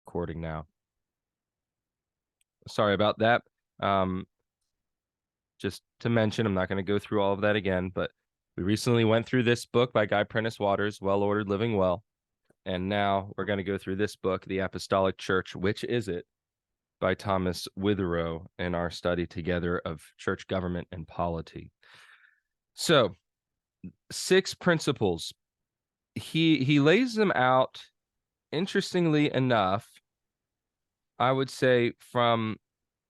recording now. Sorry about that. Just to mention, I'm not going to go through all of that again, but we recently went through this book by Guy Prentice Waters, Well Ordered Living Well. And now we're going to go through this book, The Apostolic Church, Which Is It? By Thomas Witherow, in our study together of church government and polity. So, 6 principles. He lays them out, interestingly enough, I would say from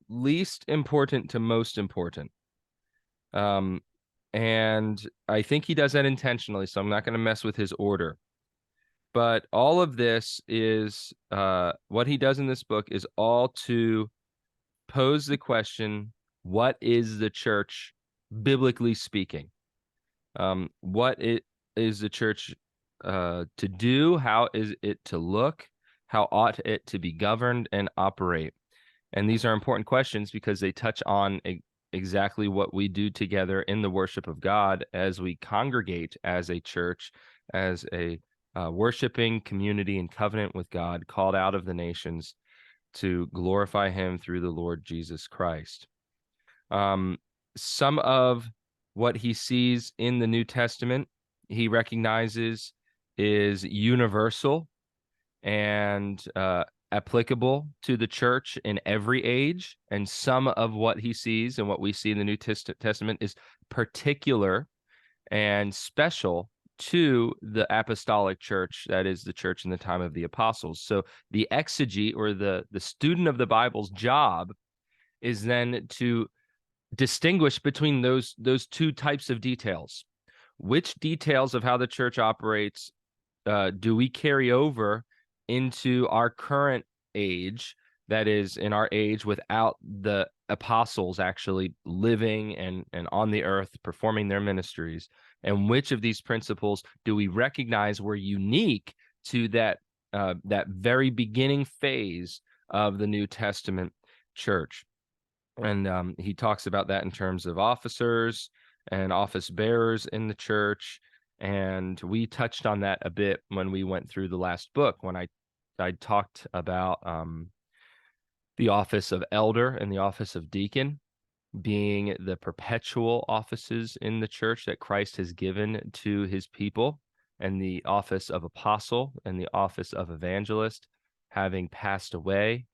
least important to most important. And I think he does that intentionally, so I'm not going to mess with his order. But all of this is, what he does in this book is all to pose the question, what is the church, biblically speaking? What is the church to do? How is it to look? How ought it to be governed and operate? And these are important questions because they touch on exactly what we do together in the worship of God as we congregate as a church, as a worshiping community in covenant with God, called out of the nations to glorify him through the Lord Jesus Christ. Some of what he sees in the New Testament, he recognizes is universal and applicable to the church in every age. And some of what he sees and what we see in the New Testament is particular and special to the apostolic church, that is the church in the time of the apostles. So the exegete, or the student of the Bible's job, is then to distinguish between those 2 types of details. Which details of how the church operates do we carry over into our current age, that is, in our age without the apostles actually living and on the earth performing their ministries? And which of these principles do we recognize were unique to that very beginning phase of the New Testament church? And he talks about that in terms of officers and office bearers in the church. And we touched on that a bit when we went through the last book, when I talked about the office of elder and the office of deacon being the perpetual offices in the church that Christ has given to his people, and the office of apostle and the office of evangelist having passed away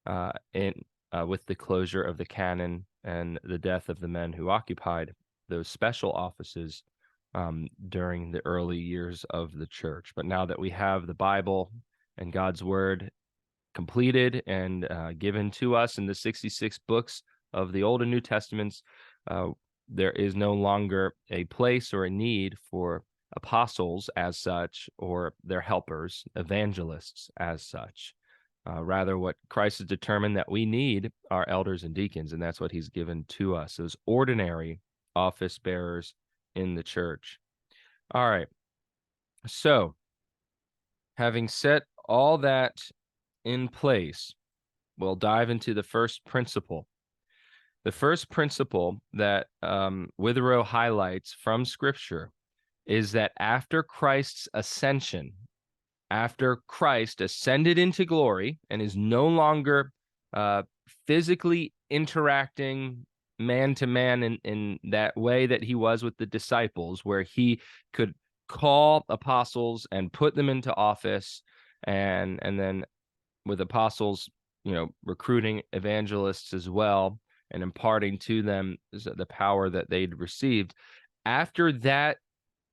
with the closure of the canon and the death of the men who occupied those special offices during the early years of the church. But now that we have the Bible and God's word completed and given to us in the 66 books of the Old and New Testaments, there is no longer a place or a need for apostles as such, or their helpers, evangelists as such. Rather, what Christ has determined that we need are elders and deacons, and that's what he's given to us, those ordinary office bearers in the church. All right. So, having set all that in place, we'll dive into the first principle. The first principle that Witherow highlights from Scripture is that after Christ's ascension, after Christ ascended into glory and is no longer physically interacting man to man in that way that he was with the disciples, where he could call apostles and put them into office, and then with apostles, recruiting evangelists as well and imparting to them the power that they'd received. After that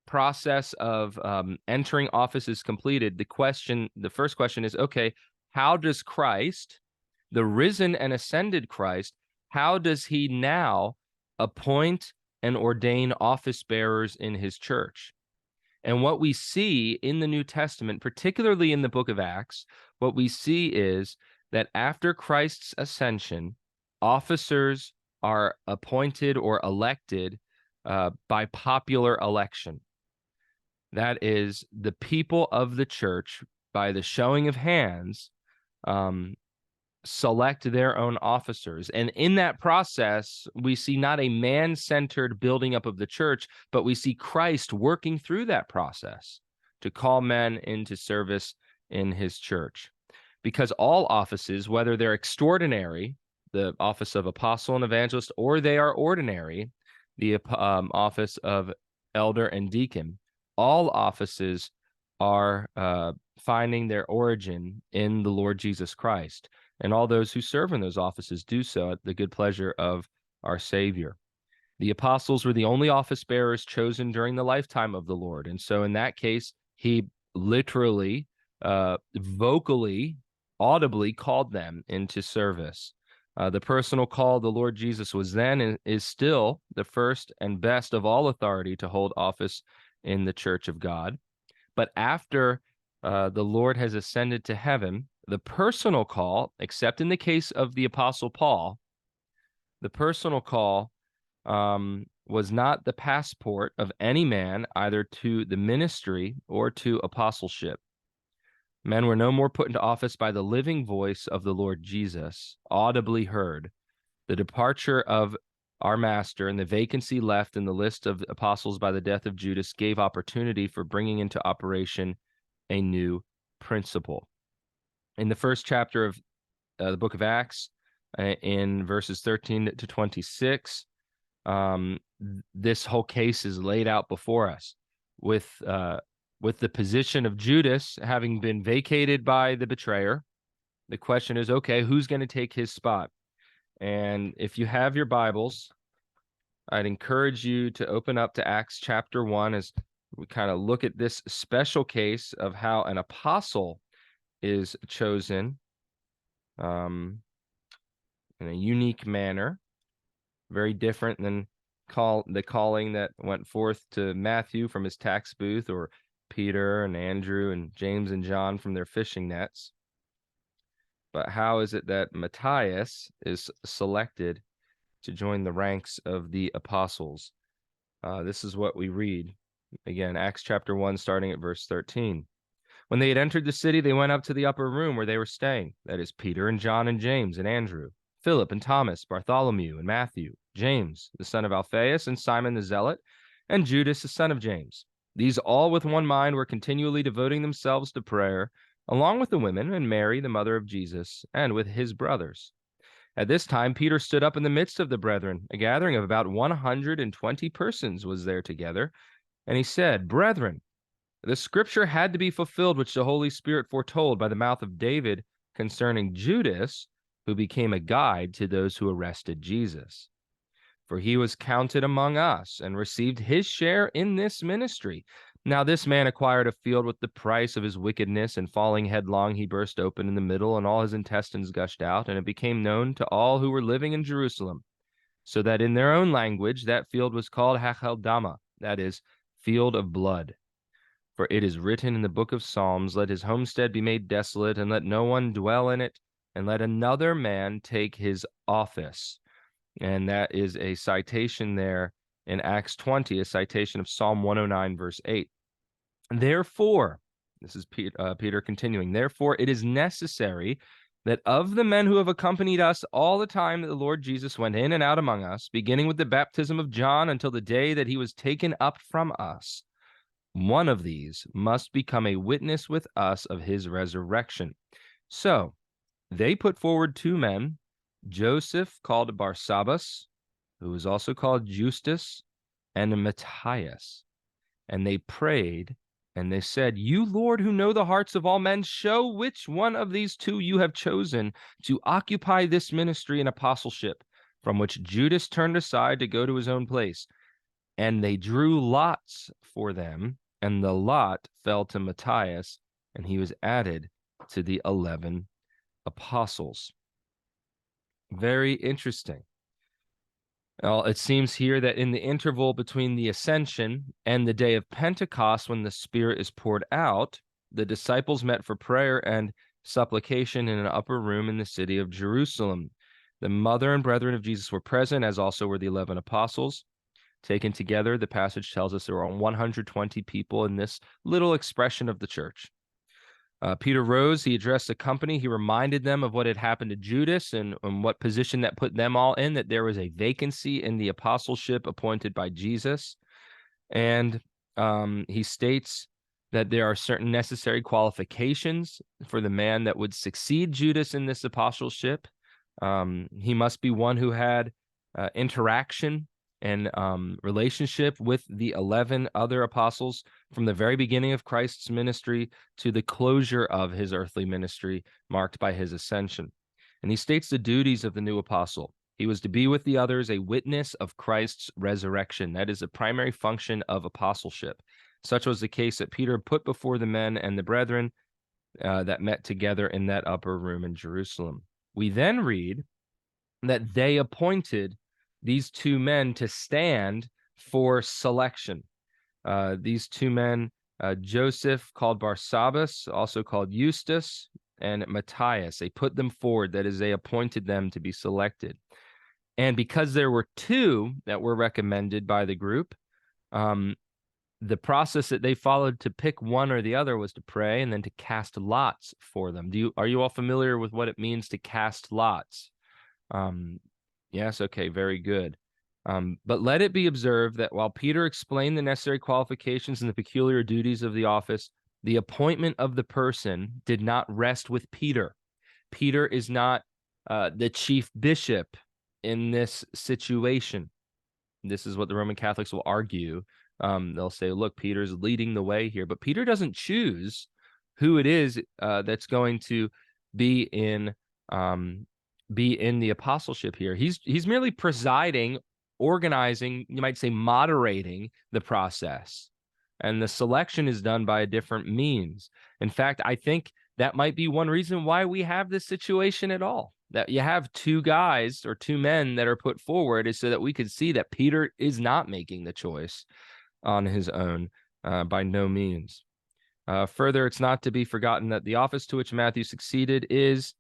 process of entering office is completed, the first question is, okay, how does Christ, the risen and ascended Christ, how does he now appoint and ordain office bearers in his church? And what we see in the New Testament, particularly in the book of Acts, what we see is that after Christ's ascension, officers are appointed or elected by popular election. That is, the people of the church, by the showing of hands, select their own officers. And in that process, we see not a man-centered building up of the church, but we see Christ working through that process to call men into service in his church. because all offices, whether they're extraordinary, the office of apostle and evangelist, or they are ordinary, the office of elder and deacon, all offices are finding their origin in the Lord Jesus Christ. And all those who serve in those offices do so at the good pleasure of our Savior. The apostles were the only office bearers chosen during the lifetime of the Lord. And so in that case, he literally, vocally, audibly called them into service. The personal call of the Lord Jesus was then and is still the first and best of all authority to hold office in the church of God. But after the Lord has ascended to heaven, the personal call, except in the case of the Apostle Paul, the personal call was not the passport of any man either to the ministry or to apostleship. Men were no more put into office by the living voice of the Lord Jesus, audibly heard. The departure of our master and the vacancy left in the list of apostles by the death of Judas gave opportunity for bringing into operation a new principle. In the first chapter of the book of Acts, in verses 13 to 26, this whole case is laid out before us with the position of Judas having been vacated by the betrayer. The question is, okay, who's going to take his spot? And if you have your Bibles, I'd encourage you to open up to Acts chapter 1 as we kind of look at this special case of how an apostle is chosen in a unique manner, very different than the calling that went forth to Matthew from his tax booth, or Peter and Andrew and James and John from their fishing nets. But how is it that Matthias is selected to join the ranks of the apostles? This is what we read. Again, Acts chapter 1, starting at verse 13. When they had entered the city, they went up to the upper room where they were staying. That is Peter and John and James and Andrew, Philip and Thomas, Bartholomew and Matthew, James, the son of Alphaeus, and Simon the Zealot, and Judas, the son of James. These all with one mind were continually devoting themselves to prayer, along with the women and Mary, the mother of Jesus, and with his brothers. At this time, Peter stood up in the midst of the brethren. A gathering of about 120 persons was there together. And he said, Brethren, the scripture had to be fulfilled, which the Holy Spirit foretold by the mouth of David concerning Judas, who became a guide to those who arrested Jesus. For he was counted among us and received his share in this ministry. Now this man acquired a field with the price of his wickedness, and falling headlong, he burst open in the middle, and all his intestines gushed out, and it became known to all who were living in Jerusalem, so that in their own language that field was called Hacheldama, that is, field of blood. For it is written in the book of Psalms, let his homestead be made desolate, and let no one dwell in it, and let another man take his office. And that is a citation there in Acts 20, a citation of Psalm 109, verse 8. Therefore, this is Peter continuing, therefore it is necessary that of the men who have accompanied us all the time that the Lord Jesus went in and out among us, beginning with the baptism of John until the day that he was taken up from us, one of these must become a witness with us of his resurrection. So they put forward two men, Joseph called Barsabbas, who was also called Justus, and Matthias. And they prayed, and they said, You, Lord, who know the hearts of all men, show which one of these two you have chosen to occupy this ministry and apostleship, from which Judas turned aside to go to his own place. And they drew lots for them, and the lot fell to Matthias, and he was added to the 11 apostles. Very interesting. Well, it seems here that in the interval between the ascension and the day of Pentecost, when the Spirit is poured out, the disciples met for prayer and supplication in an upper room in the city of Jerusalem. The mother and brethren of Jesus were present, as also were the 11 apostles. Taken together, the passage tells us there were 120 people in this little expression of the church. Peter rose, he addressed the company, he reminded them of what had happened to Judas and what position that put them all in, that there was a vacancy in the apostleship appointed by Jesus. And he states that there are certain necessary qualifications for the man that would succeed Judas in this apostleship. He must be one who had interaction and relationship with the 11 other apostles from the very beginning of Christ's ministry to the closure of his earthly ministry, marked by his ascension. And he states the duties of the new apostle. He was to be with the others, a witness of Christ's resurrection. That is the primary function of apostleship. Such was the case that Peter put before the men and the brethren that met together in that upper room in Jerusalem. We then read that they appointed these two men to stand for selection. These two men, Joseph, called Barsabbas, also called Eustace, and Matthias, they put them forward. That is, they appointed them to be selected. And because there were two that were recommended by the group, the process that they followed to pick one or the other was to pray and then to cast lots for them. Are you all familiar with what it means to cast lots? Yes, okay, very good. But let it be observed that while Peter explained the necessary qualifications and the peculiar duties of the office, the appointment of the person did not rest with Peter. Peter is not the chief bishop in this situation. This is what the Roman Catholics will argue. They'll say, look, Peter's leading the way here, but Peter doesn't choose who it is that's going to be in the apostleship here. He's merely presiding, organizing, you might say moderating the process. And the selection is done by a different means. In fact, I think that might be one reason why we have this situation at all. That you have two guys or two men that are put forward is so that we could see that Peter is not making the choice on his own, by no means. Further, it's not to be forgotten that the office to which Matthew succeeded is,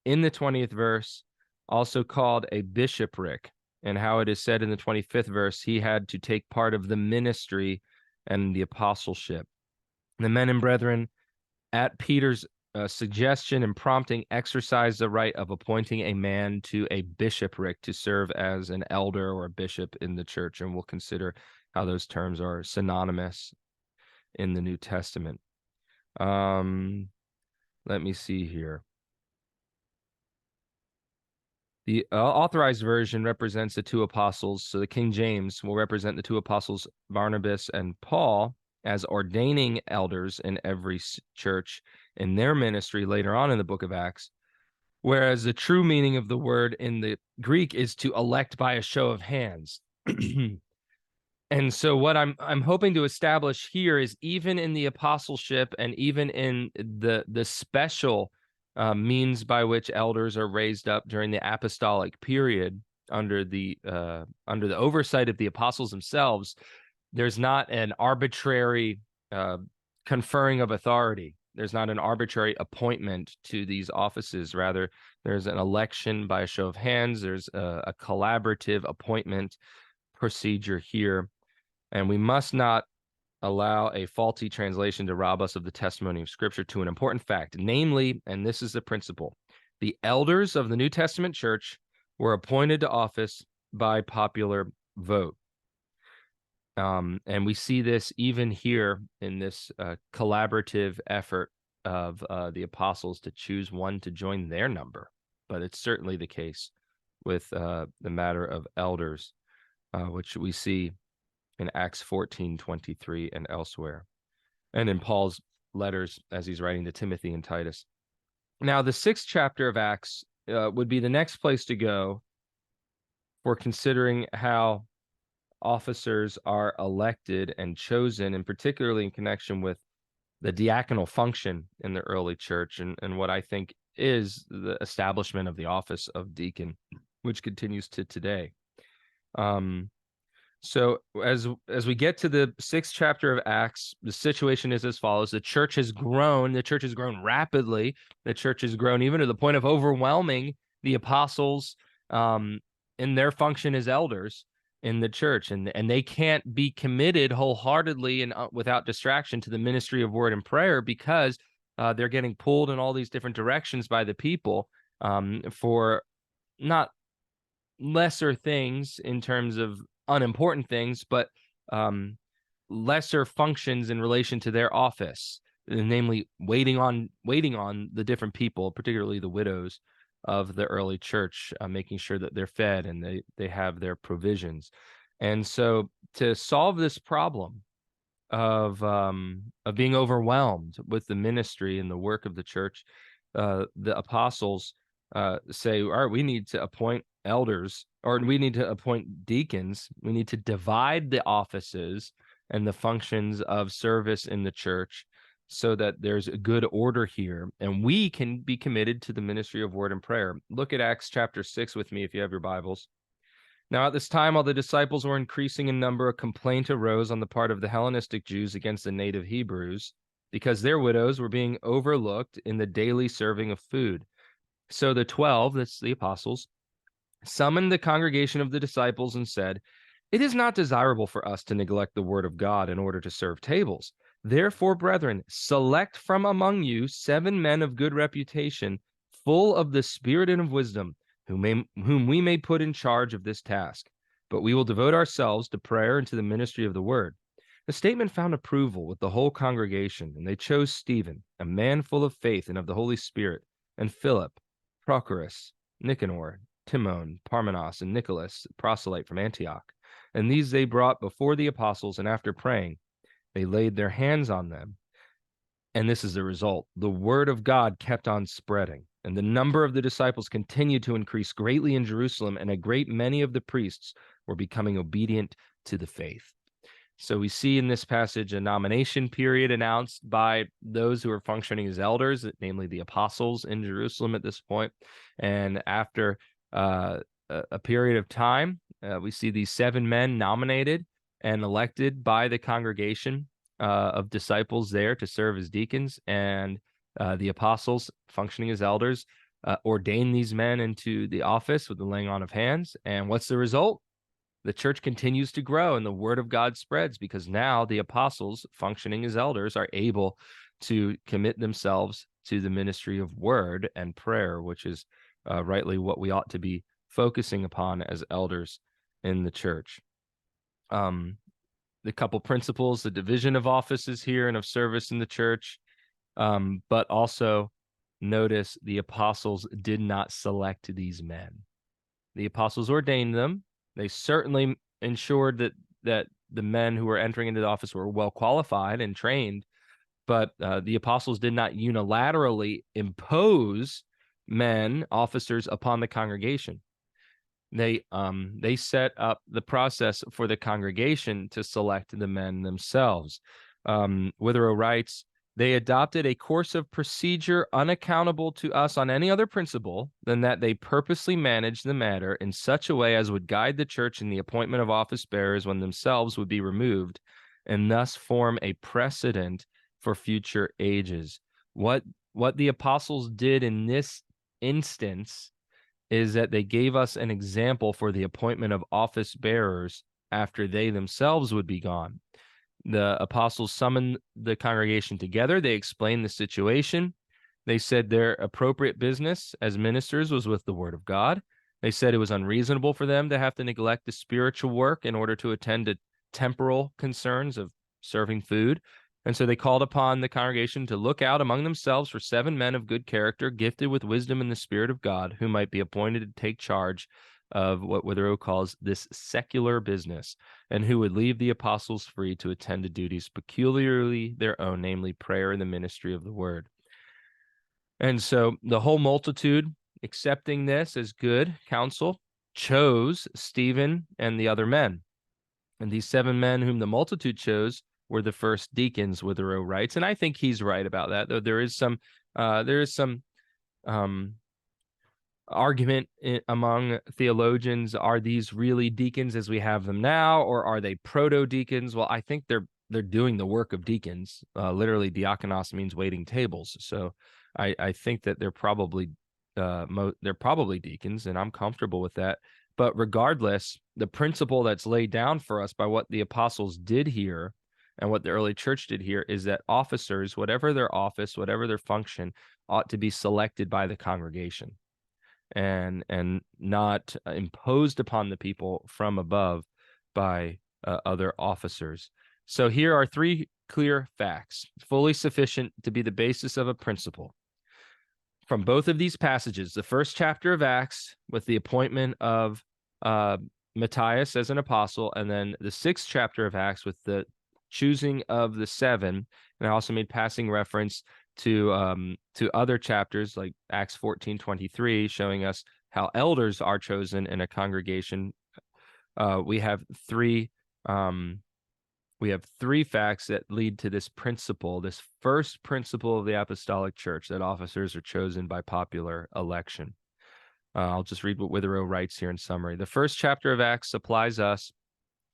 in the 20th verse, also called a bishopric, and how it is said in the 25th verse, he had to take part of the ministry and the apostleship. The men and brethren, at Peter's suggestion and prompting, exercised the right of appointing a man to a bishopric to serve as an elder or a bishop in the church, and we'll consider how those terms are synonymous in the New Testament. Let me see here. The authorized version represents the two apostles, so the King James will represent the two apostles, Barnabas and Paul, as ordaining elders in every church in their ministry later on in the book of Acts, whereas the true meaning of the word in the Greek is to elect by a show of hands. And so what I'm hoping to establish here is, even in the apostleship and even in the special means by which elders are raised up during the apostolic period under the oversight of the apostles themselves, there's not an arbitrary conferring of authority. There's not an arbitrary appointment to these offices. Rather, there's an election by a show of hands. There's a collaborative appointment procedure here. And we must not allow a faulty translation to rob us of the testimony of Scripture to an important fact, namely, and this is the principle, the elders of the New Testament church were appointed to office by popular vote. And we see this even here in this collaborative effort of the apostles to choose one to join their number. But it's certainly the case with the matter of elders, which we see in Acts 14:23 and elsewhere, and in Paul's letters as he's writing to Timothy and Titus. Now, the 6th chapter of Acts would be the next place to go for considering how officers are elected and chosen, and particularly in connection with the diaconal function in the early church, and what I think is the establishment of the office of deacon, which continues to today. So as we get to the 6th chapter of Acts, the situation is as follows. The church has grown. The church has grown rapidly. The church has grown even to the point of overwhelming the apostles in their function as elders in the church. And they can't be committed wholeheartedly and without distraction to the ministry of word and prayer, because they're getting pulled in all these different directions by the people for not lesser things in terms of unimportant things, but lesser functions in relation to their office, namely waiting on the different people, particularly the widows of the early church, making sure that they're fed and they have their provisions. And so to solve this problem of being overwhelmed with the ministry and the work of the church, the apostles say, all right, we need to appoint elders, or we need to appoint deacons. We need to divide the offices and the functions of service in the church so that there's a good order here, and we can be committed to the ministry of word and prayer. Look at Acts chapter 6 with me if you have your Bibles. Now, at this time, while the disciples were increasing in number, a complaint arose on the part of the Hellenistic Jews against the native Hebrews, because their widows were being overlooked in the daily serving of food. So the 12, that's the apostles, summoned the congregation of the disciples and said, "It is not desirable for us to neglect the word of God in order to serve tables. Therefore, brethren, select from among you 7 men of good reputation, full of the Spirit and of wisdom, whom we may put in charge of this task. But we will devote ourselves to prayer and to the ministry of the word." The statement found approval with the whole congregation, and they chose Stephen, a man full of faith and of the Holy Spirit, and Philip, Prochorus, Nicanor, Timon, Parmenas, and Nicholas, proselyte from Antioch. And these they brought before the apostles, and after praying, they laid their hands on them. And this is the result. The word of God kept on spreading, and the number of the disciples continued to increase greatly in Jerusalem, and a great many of the priests were becoming obedient to the faith. So we see in this passage a nomination period announced by those who are functioning as elders, namely the apostles in Jerusalem at this point. And after a period of time, we see these 7 men nominated and elected by the congregation of disciples there to serve as deacons, and the apostles functioning as elders ordain these men into the office with the laying on of hands. And what's the result? The church continues to grow and the word of God spreads, because now the apostles functioning as elders are able to commit themselves to the ministry of word and prayer, which is rightly what we ought to be focusing upon as elders in the church. The couple principles, the division of offices here and of service in the church, but also notice the apostles did not select these men. The apostles ordained them. They certainly ensured that the men who were entering into the office were well qualified and trained, but the apostles did not unilaterally impose officers upon the congregation. They set up the process for the congregation to select the men themselves. Witherow writes, "They adopted a course of procedure unaccountable to us on any other principle than that they purposely managed the matter in such a way as would guide the church in the appointment of office bearers when themselves would be removed, and thus form a precedent for future ages." What the apostles did in this instance is that they gave us an example for the appointment of office bearers after they themselves would be gone. The apostles summoned the congregation together. They explained the situation. They said their appropriate business as ministers was with the word of God. They said it was unreasonable for them to have to neglect the spiritual work in order to attend to temporal concerns of serving food. And so they called upon the congregation to look out among themselves for 7 men of good character, gifted with wisdom and the Spirit of God, who might be appointed to take charge of what Witherow calls this secular business, and who would leave the apostles free to attend to duties peculiarly their own, namely prayer and the ministry of the word. And so the whole multitude, accepting this as good counsel, chose Stephen and the other men. And these 7 men whom the multitude chose were the first deacons, Witherow writes. And I think he's right about that, though there is some argument among theologians. Are these really deacons as we have them now, or are they proto-deacons? Well, I think they're doing the work of deacons. Literally, diakonos means waiting tables. So I think that they're probably deacons, and I'm comfortable with that. But regardless, the principle that's laid down for us by what the apostles did here and what the early church did here is that officers, whatever their office, whatever their function, ought to be selected by the congregation and not imposed upon the people from above by other officers. So here are three clear facts, fully sufficient to be the basis of a principle. From both of these passages, the first chapter of Acts with the appointment of Matthias as an apostle, and then the sixth chapter of Acts with the choosing of the seven. And I also made passing reference to other chapters like Acts 14:23, showing us how elders are chosen in a congregation. We have three facts that lead to this principle, this first principle of the Apostolic Church, that officers are chosen by popular election. I'll just read what Witherow writes here in summary. The first chapter of Acts supplies us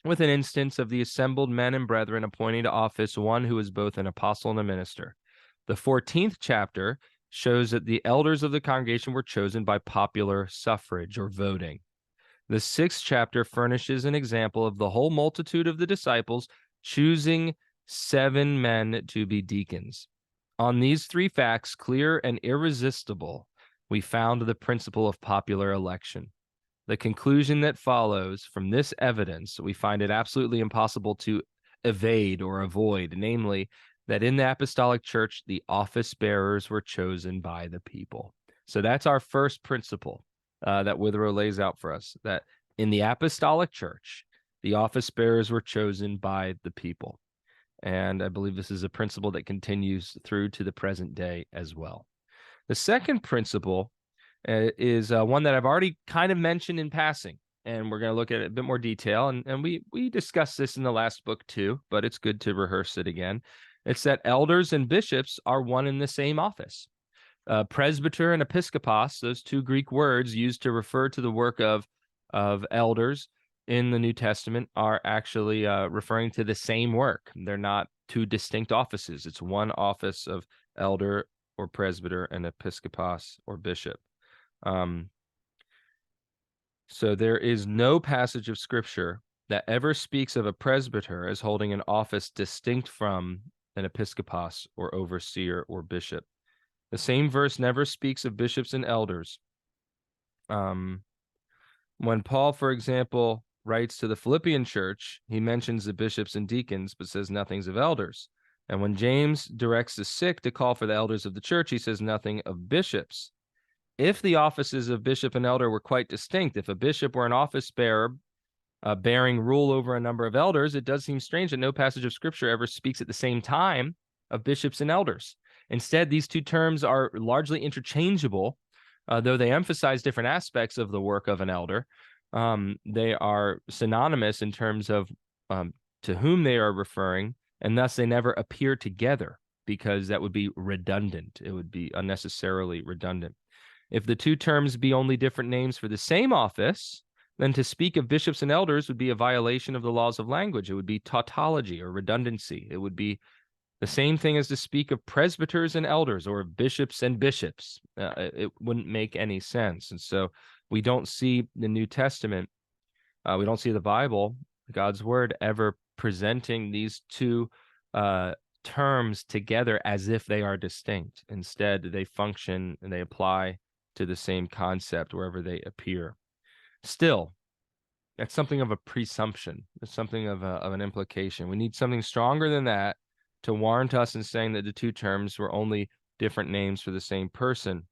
with an instance of the assembled men and brethren appointing to office one who is both an apostle and a minister. The 14th chapter shows that the elders of the congregation were chosen by popular suffrage or voting. The 6th chapter furnishes an example of the whole multitude of the disciples choosing 7 men to be deacons. On these three facts, clear and irresistible, we found the principle of popular election. The conclusion that follows from this evidence, we find it absolutely impossible to evade or avoid, namely, that in the Apostolic Church, the office bearers were chosen by the people. So that's our first principle that Witherow lays out for us, that in the Apostolic Church, the office bearers were chosen by the people. And I believe this is a principle that continues through to the present day as well. The second principle is one that I've already kind of mentioned in passing, and we're going to look at it in a bit more detail. And we discussed this in the last book too, but it's good to rehearse it again. It's that elders and bishops are one and the same office. Presbyter and episkopos, those two Greek words used to refer to the work of elders in the New Testament, are actually referring to the same work. They're not two distinct offices. It's one office of elder or presbyter and episkopos or bishop. So there is no passage of Scripture that ever speaks of a presbyter as holding an office distinct from an episkopos or overseer or bishop. The same verse never speaks of bishops and elders. When Paul, for example, writes to the Philippian church, he mentions the bishops and deacons, but says nothing of elders. And when James directs the sick to call for the elders of the church, he says nothing of bishops. If the offices of bishop and elder were quite distinct, if a bishop were an office bearer bearing rule over a number of elders, it does seem strange that no passage of Scripture ever speaks at the same time of bishops and elders. Instead, these two terms are largely interchangeable, though they emphasize different aspects of the work of an elder. They are synonymous in terms of to whom they are referring, and thus they never appear together because that would be redundant. It would be unnecessarily redundant. If the two terms be only different names for the same office, then to speak of bishops and elders would be a violation of the laws of language. It would be tautology or redundancy. It would be the same thing as to speak of presbyters and elders or of bishops and bishops. It wouldn't make any sense. And so we don't see the New Testament, we don't see the Bible, God's word, ever presenting these two terms together as if they are distinct. Instead, they function and they apply to the same concept wherever they appear. Still, that's something of a presumption. It's something of an implication. We need something stronger than that to warrant us in saying that the two terms were only different names for the same person.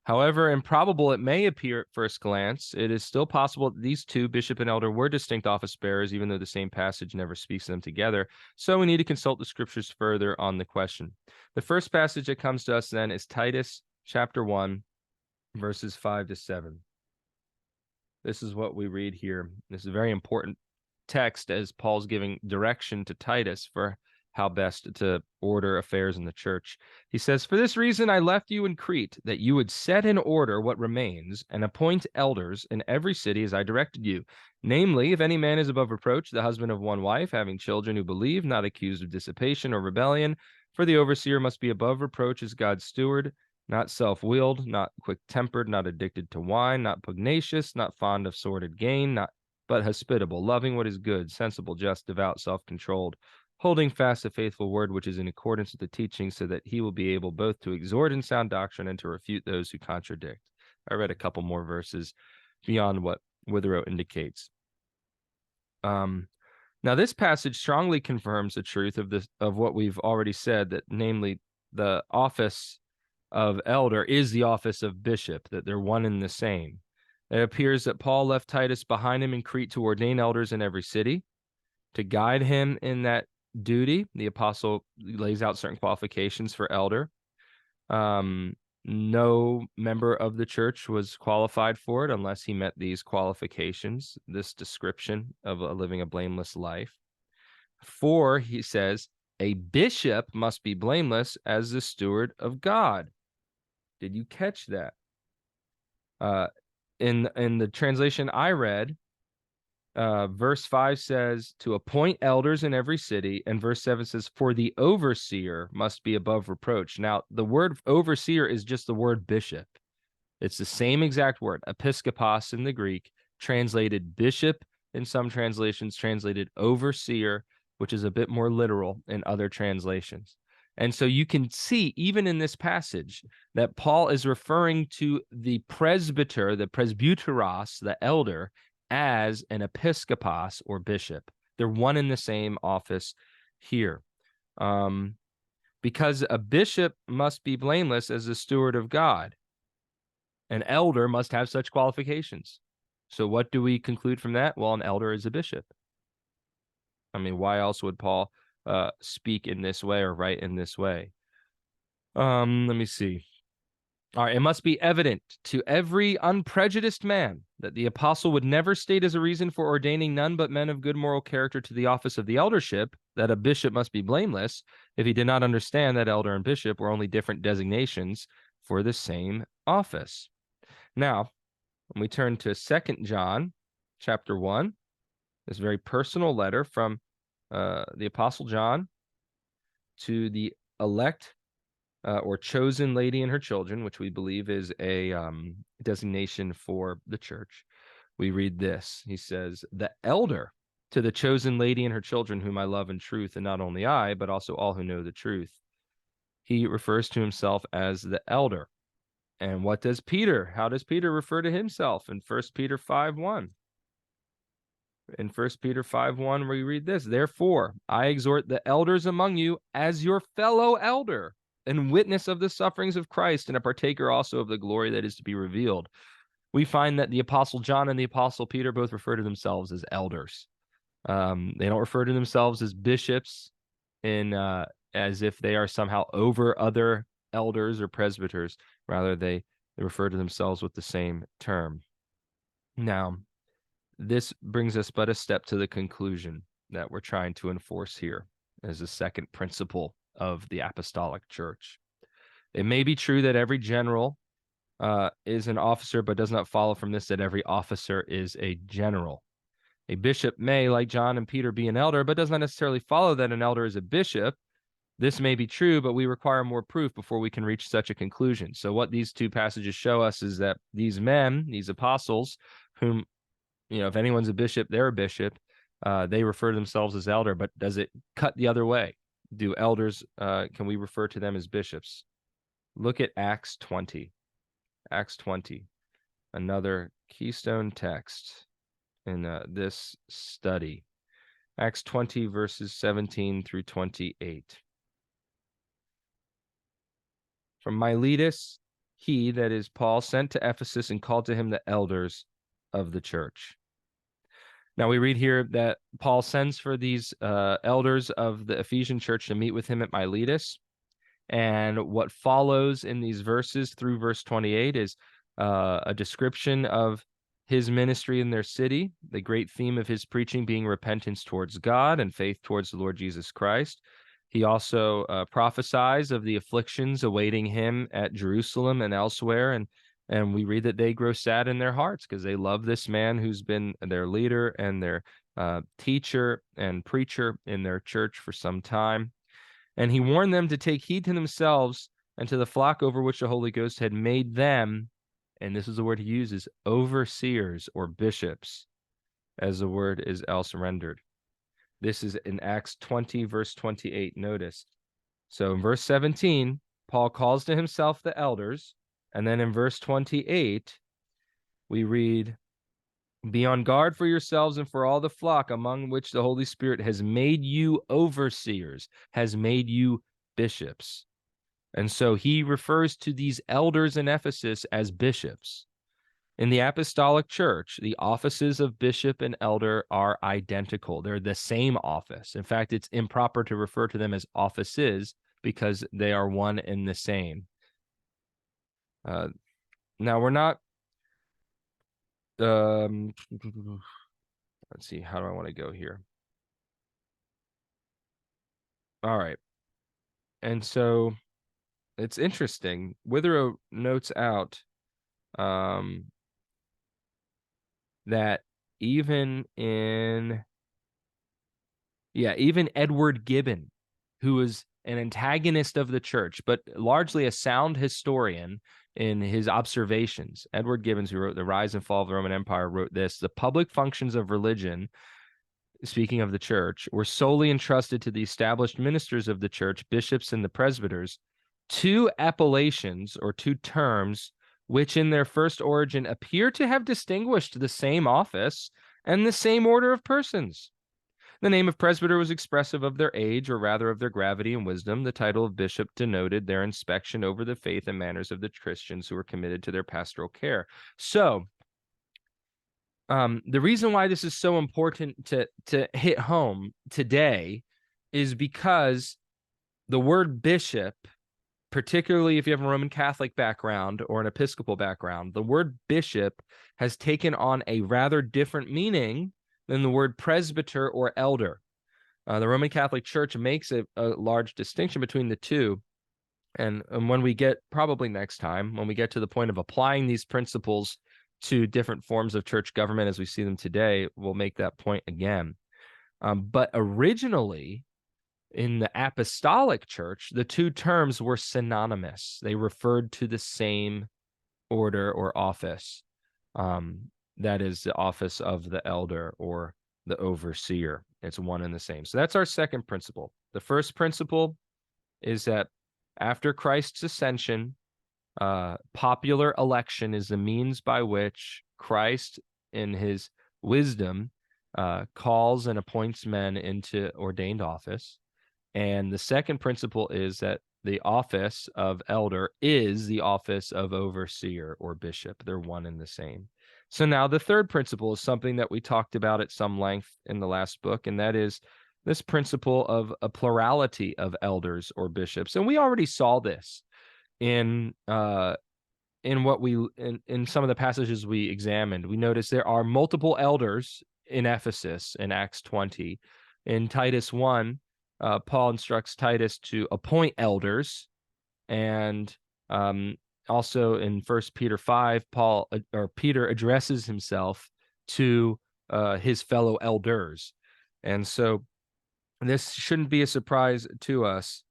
However improbable it may appear at first glance, it is still possible that these two, bishop and elder, were distinct office bearers, even though the same passage never speaks of them together. So we need to consult the Scriptures further on the question. The first passage that comes to us then is Titus chapter 1, verses 5 to 7. This is what we read here. This is a very important text as Paul's giving direction to Titus for how best to order affairs in the church. He says, "For this reason I left you in Crete, that you would set in order what remains and appoint elders in every city as I directed you. Namely, if any man is above reproach, the husband of one wife, having children who believe, not accused of dissipation or rebellion. For the overseer must be above reproach as God's steward, not self-willed, not quick-tempered, not addicted to wine, not pugnacious, not fond of sordid gain, but hospitable, loving what is good, sensible, just, devout, self-controlled, holding fast the faithful word which is in accordance with the teaching, so that he will be able both to exhort in sound doctrine and to refute those who contradict." I read a couple more verses beyond what Witherow indicates. Now, this passage strongly confirms the truth of what we've already said, that namely the office of elder is the office of bishop, that they're one and the same. It appears that Paul left Titus behind him in Crete to ordain elders in every city, to guide him in that duty. The apostle lays out certain qualifications for elder. No member of the church was qualified for it unless he met these qualifications, this description of living a blameless life. 4, he says, a bishop must be blameless as the steward of God. Did you catch that? In the translation I read, verse 5 says to appoint elders in every city, and verse 7 says for the overseer must be above reproach. Now, the word overseer is just the word bishop. It's the same exact word, episkopos in the Greek, translated bishop in some translations, translated overseer, which is a bit more literal in other translations. And so you can see, even in this passage, that Paul is referring to the presbyter, the presbyteros, the elder, as an episkopos or bishop. They're one in the same office here. Because a bishop must be blameless as a steward of God. An elder must have such qualifications. So what do we conclude from that? Well, an elder is a bishop. I mean, why else would Paul speak in this way or write in this way? Let me see. All right, it must be evident to every unprejudiced man that the apostle would never state as a reason for ordaining none but men of good moral character to the office of the eldership that a bishop must be blameless if he did not understand that elder and bishop were only different designations for the same office. Now, when we turn to 2 John chapter 1, this very personal letter from the Apostle John to the elect or chosen lady and her children, which we believe is a designation for the church. We read this. He says, the elder to the chosen lady and her children, whom I love in truth, and not only I, but also all who know the truth. He refers to himself as the elder. And what does Peter? How does Peter refer to himself in 1 Peter 5:1? In 1 Peter 5:1, we read this, therefore, I exhort the elders among you as your fellow elder and witness of the sufferings of Christ and a partaker also of the glory that is to be revealed. We find that the Apostle John and the Apostle Peter both refer to themselves as elders. They don't refer to themselves as bishops as if they are somehow over other elders or presbyters. Rather, they refer to themselves with the same term. Now, this brings us but a step to the conclusion that we're trying to enforce here as a second principle of the Apostolic Church. It may be true that every general is an officer, but does not follow from this that every officer is a general. A bishop may, like John and Peter, be an elder, but does not necessarily follow that an elder is a bishop. This may be true, but we require more proof before we can reach such a conclusion. So what these two passages show us is that these men, these apostles, whom, if anyone's a bishop, they're a bishop. They refer to themselves as elder, but does it cut the other way? Do elders, can we refer to them as bishops? Look at Acts 20. Acts 20, another keystone text in this study. Acts 20, verses 17 through 28. From Miletus, he, that is Paul, sent to Ephesus and called to him the elders of the church. Now we read here that Paul sends for these elders of the Ephesian church to meet with him at Miletus. And what follows in these verses through verse 28 is a description of his ministry in their city, the great theme of his preaching being repentance towards God and faith towards the Lord Jesus Christ. He also prophesies of the afflictions awaiting him at Jerusalem and elsewhere, and we read that they grow sad in their hearts because they love this man who's been their leader and their teacher and preacher in their church for some time. And he warned them to take heed to themselves and to the flock over which the Holy Ghost had made them, and this is the word he uses, overseers or bishops, as the word is else rendered. This is in Acts 20, verse 28. Notice. So in verse 17, Paul calls to himself the elders. And then in verse 28, we read, Be on guard for yourselves and for all the flock among which the Holy Spirit has made you overseers, has made you bishops. And so he refers to these elders in Ephesus as bishops. In the Apostolic Church, the offices of bishop and elder are identical. They're the same office. In fact, it's improper to refer to them as offices because they are one and the same. Now, we're not... let's see, how do I want to go here? All right. And so it's interesting. Witherow notes out that even Edward Gibbon, who was an antagonist of the church, but largely a sound historian in his observations. Edward Gibbons, who wrote The Rise and Fall of the Roman Empire, wrote this: the public functions of religion, speaking of the church, were solely entrusted to the established ministers of the church, bishops and the presbyters, two appellations or two terms which in their first origin appear to have distinguished the same office and the same order of persons. The name of presbyter was expressive of their age, or rather of their gravity and wisdom. The title of bishop denoted their inspection over the faith and manners of the Christians who were committed to their pastoral care. So, the reason why this is so important to hit home today is because the word bishop, particularly if you have a Roman Catholic background or an Episcopal background, the word bishop has taken on a rather different meaning than the word presbyter or elder. The Roman Catholic Church makes a large distinction between the two. And when we get, probably next time, when we get to the point of applying these principles to different forms of church government as we see them today, we'll make that point again. But originally, in the Apostolic Church, the two terms were synonymous. They referred to the same order or office. That is the office of the elder or the overseer. It's one and the same. So that's our second principle. The first principle is that after Christ's ascension, popular election is the means by which Christ, in his wisdom, calls and appoints men into ordained office. And the second principle is that the office of elder is the office of overseer or bishop. They're one and the same. So now the third principle is something that we talked about at some length in the last book, and that is this principle of a plurality of elders or bishops. And we already saw this in some of the passages we examined. We noticed there are multiple elders in Ephesus in Acts 20. In Titus 1, Paul instructs Titus to appoint elders, and also in 1 Peter 5, Peter addresses himself to his fellow elders. And so this shouldn't be a surprise to us.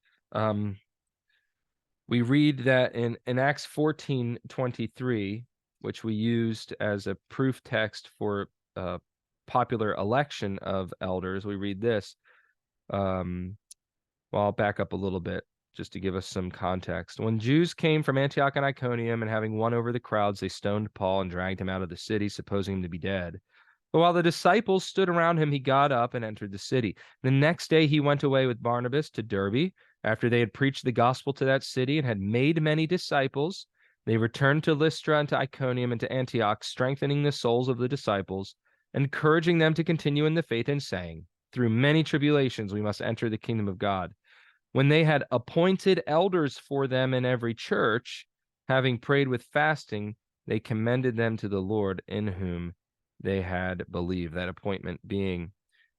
We read that in Acts 14:23, which we used as a proof text for popular election of elders, we read this. Well, I'll back up a little bit just to give us some context. When Jews came from Antioch and Iconium, and having won over the crowds, they stoned Paul and dragged him out of the city, supposing him to be dead. But while the disciples stood around him, he got up and entered the city. The next day he went away with Barnabas to Derbe. After they had preached the gospel to that city and had made many disciples, they returned to Lystra and to Iconium and to Antioch, strengthening the souls of the disciples, encouraging them to continue in the faith, and saying, through many tribulations we must enter the kingdom of God. When they had appointed elders for them in every church, having prayed with fasting, they commended them to the Lord in whom they had believed. That appointment being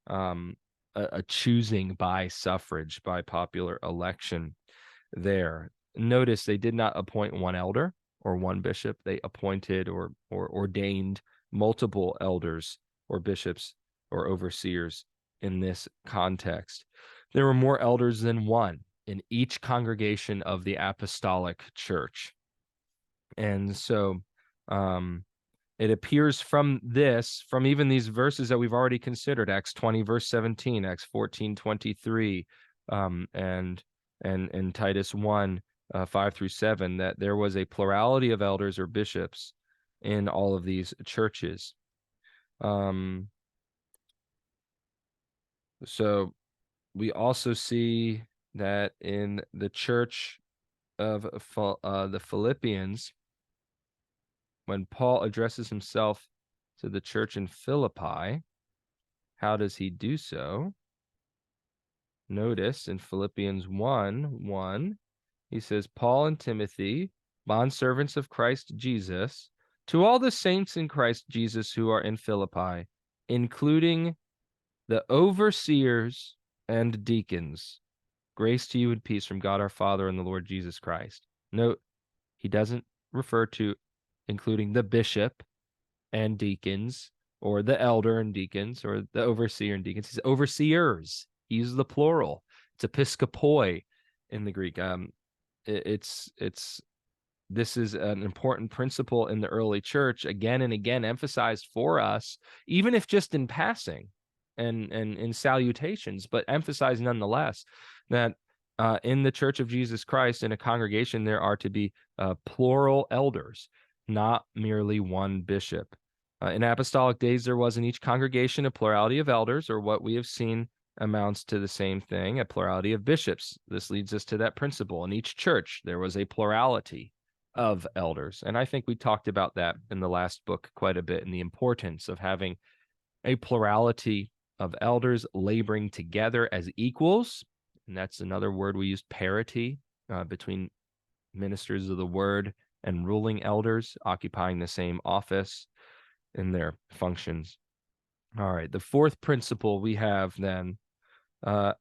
a choosing by suffrage, by popular election there. Notice they did not appoint one elder or one bishop. They appointed or ordained multiple elders or bishops or overseers in this context. There were more elders than one in each congregation of the Apostolic Church. And so it appears from even these verses that we've already considered, Acts 20, verse 17, Acts 14:23, and Titus 1, 5 through 7, that there was a plurality of elders or bishops in all of these churches. So we also see that in the church of the Philippians, when Paul addresses himself to the church in Philippi, how does he do so? Notice in Philippians 1:1, he says, Paul and Timothy, bondservants of Christ Jesus, to all the saints in Christ Jesus who are in Philippi, including the overseers and deacons. Grace to you and peace from God our Father and the Lord Jesus Christ. Note, he doesn't refer to including the bishop and deacons, or the elder and deacons, or the overseer and deacons. He's overseers. He uses the plural. It's episkopoi in the Greek. It's this is an important principle in the early church, again and again emphasized for us, even if just in passing and in salutations, but emphasized nonetheless that in the Church of Jesus Christ, in a congregation, there are to be plural elders, not merely one bishop. In apostolic days, there was in each congregation a plurality of elders, or what we have seen amounts to the same thing, a plurality of bishops. This leads us to that principle. In each church, there was a plurality of elders. And I think we talked about that in the last book quite a bit, and the importance of having a plurality of elders laboring together as equals. And that's another word we use, parity, between ministers of the word and ruling elders occupying the same office in their functions. All right, the fourth principle we have then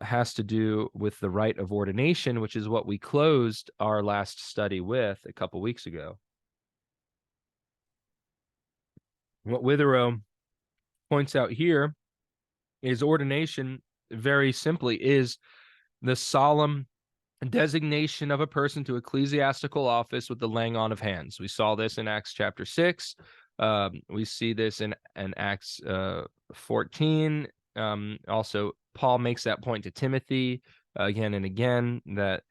has to do with the rite of ordination, which is what we closed our last study with a couple weeks ago. What Witherow points out here is ordination, very simply, is the solemn designation of a person to ecclesiastical office with the laying on of hands. We saw this in Acts chapter 6. We see this in Acts 14. Also, Paul makes that point to Timothy again and again, that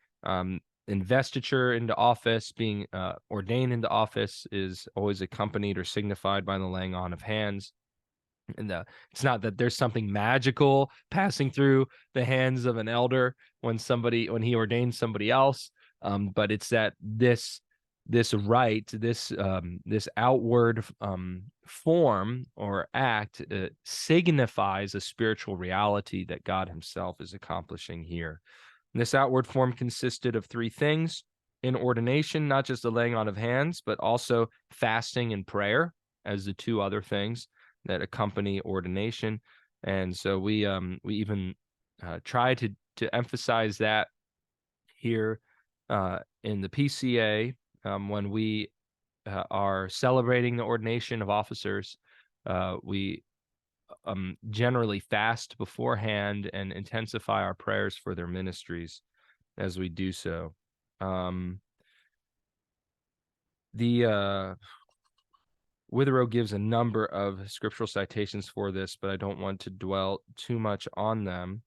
investiture into office, being ordained into office, is always accompanied or signified by the laying on of hands. And it's not that there's something magical passing through the hands of an elder when he ordains somebody else, but it's that this rite, this outward form or act signifies a spiritual reality that God himself is accomplishing here. And this outward form consisted of three things in ordination: not just the laying on of hands, but also fasting and prayer as the two other things that accompany ordination. And so we even try to emphasize that here in the PCA when we are celebrating the ordination of officers. We generally fast beforehand and intensify our prayers for their ministries as we do so. Witherow gives a number of scriptural citations for this, but I don't want to dwell too much on them.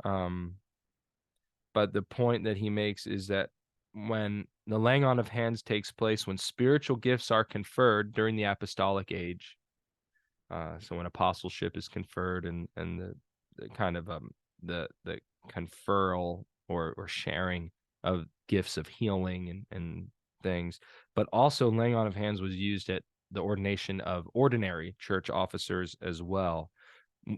But the point that he makes is that when the laying on of hands takes place, when spiritual gifts are conferred during the apostolic age, so when apostleship is conferred and the kind of the conferral or sharing of gifts of healing and things, but also laying on of hands was used at the ordination of ordinary church officers as well,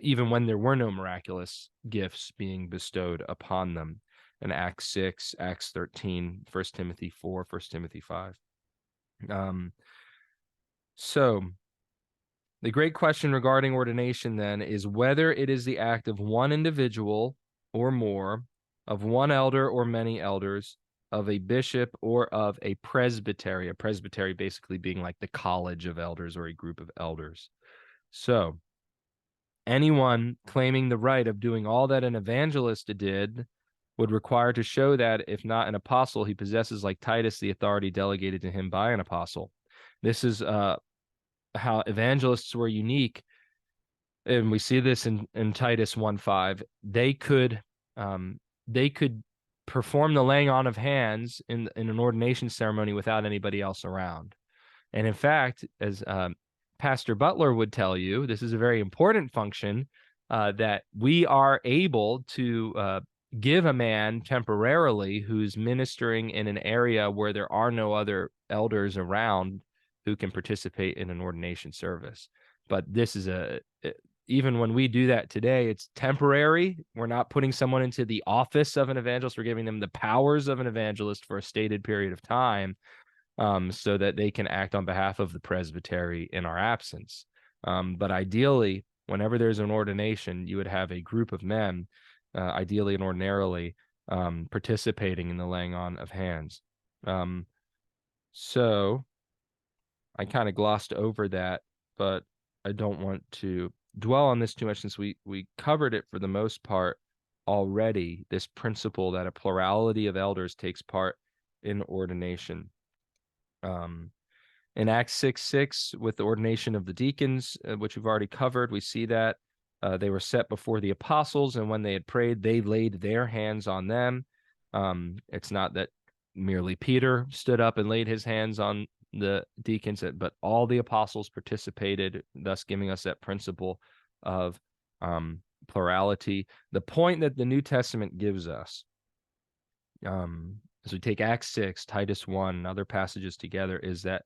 even when there were no miraculous gifts being bestowed upon them. In Acts 6, Acts 13, 1 Timothy 4, 1 Timothy 5. So the great question regarding ordination then is whether it is the act of one individual or more, of one elder or many elders, of a bishop or of a presbytery basically being like the college of elders or a group of elders. So anyone claiming the right of doing all that an evangelist did would require to show that, if not an apostle, he possesses, like Titus, the authority delegated to him by an apostle. This is how evangelists were unique, and we see this in Titus 1:5. They could perform the laying on of hands in an ordination ceremony without anybody else around. And in fact, as Pastor Butler would tell you, this is a very important function, that we are able to give a man temporarily who's ministering in an area where there are no other elders around who can participate in an ordination service. But this is even when we do that today, it's temporary. We're not putting someone into the office of an evangelist. We're giving them the powers of an evangelist for a stated period of time, so that they can act on behalf of the presbytery in our absence. But ideally, whenever there's an ordination, you would have a group of men, ideally and ordinarily, participating in the laying on of hands. So I kind of glossed over that, but I don't want to dwell on this too much, since we covered it for the most part already, this principle that a plurality of elders takes part in ordination. In Acts 6:6, with the ordination of the deacons, which we've already covered, we see that they were set before the apostles, and when they had prayed, they laid their hands on them. It's not that merely Peter stood up and laid his hands on the deacons, but all the apostles participated, thus giving us that principle of plurality. The point that the New Testament gives us, as we take Acts 6, Titus 1, and other passages together, is that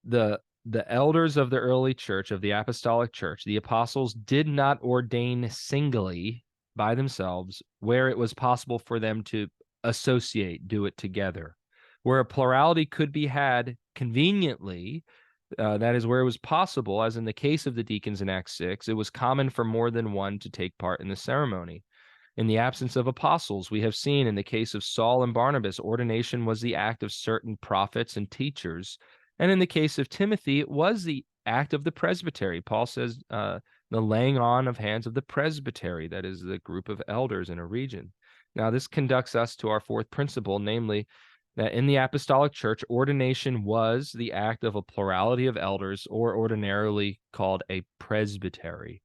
the elders of the early church, of the apostolic church, the apostles, did not ordain singly by themselves where it was possible for them to do it together. Where a plurality could be had conveniently, that is where it was possible, as in the case of the deacons in Acts 6, it was common for more than one to take part in the ceremony. In the absence of apostles, we have seen in the case of Saul and Barnabas, ordination was the act of certain prophets and teachers. And in the case of Timothy, it was the act of the presbytery. Paul says the laying on of hands of the presbytery, that is the group of elders in a region. Now, this conducts us to our fourth principle, namely that in the apostolic church, ordination was the act of a plurality of elders, or ordinarily called a presbytery.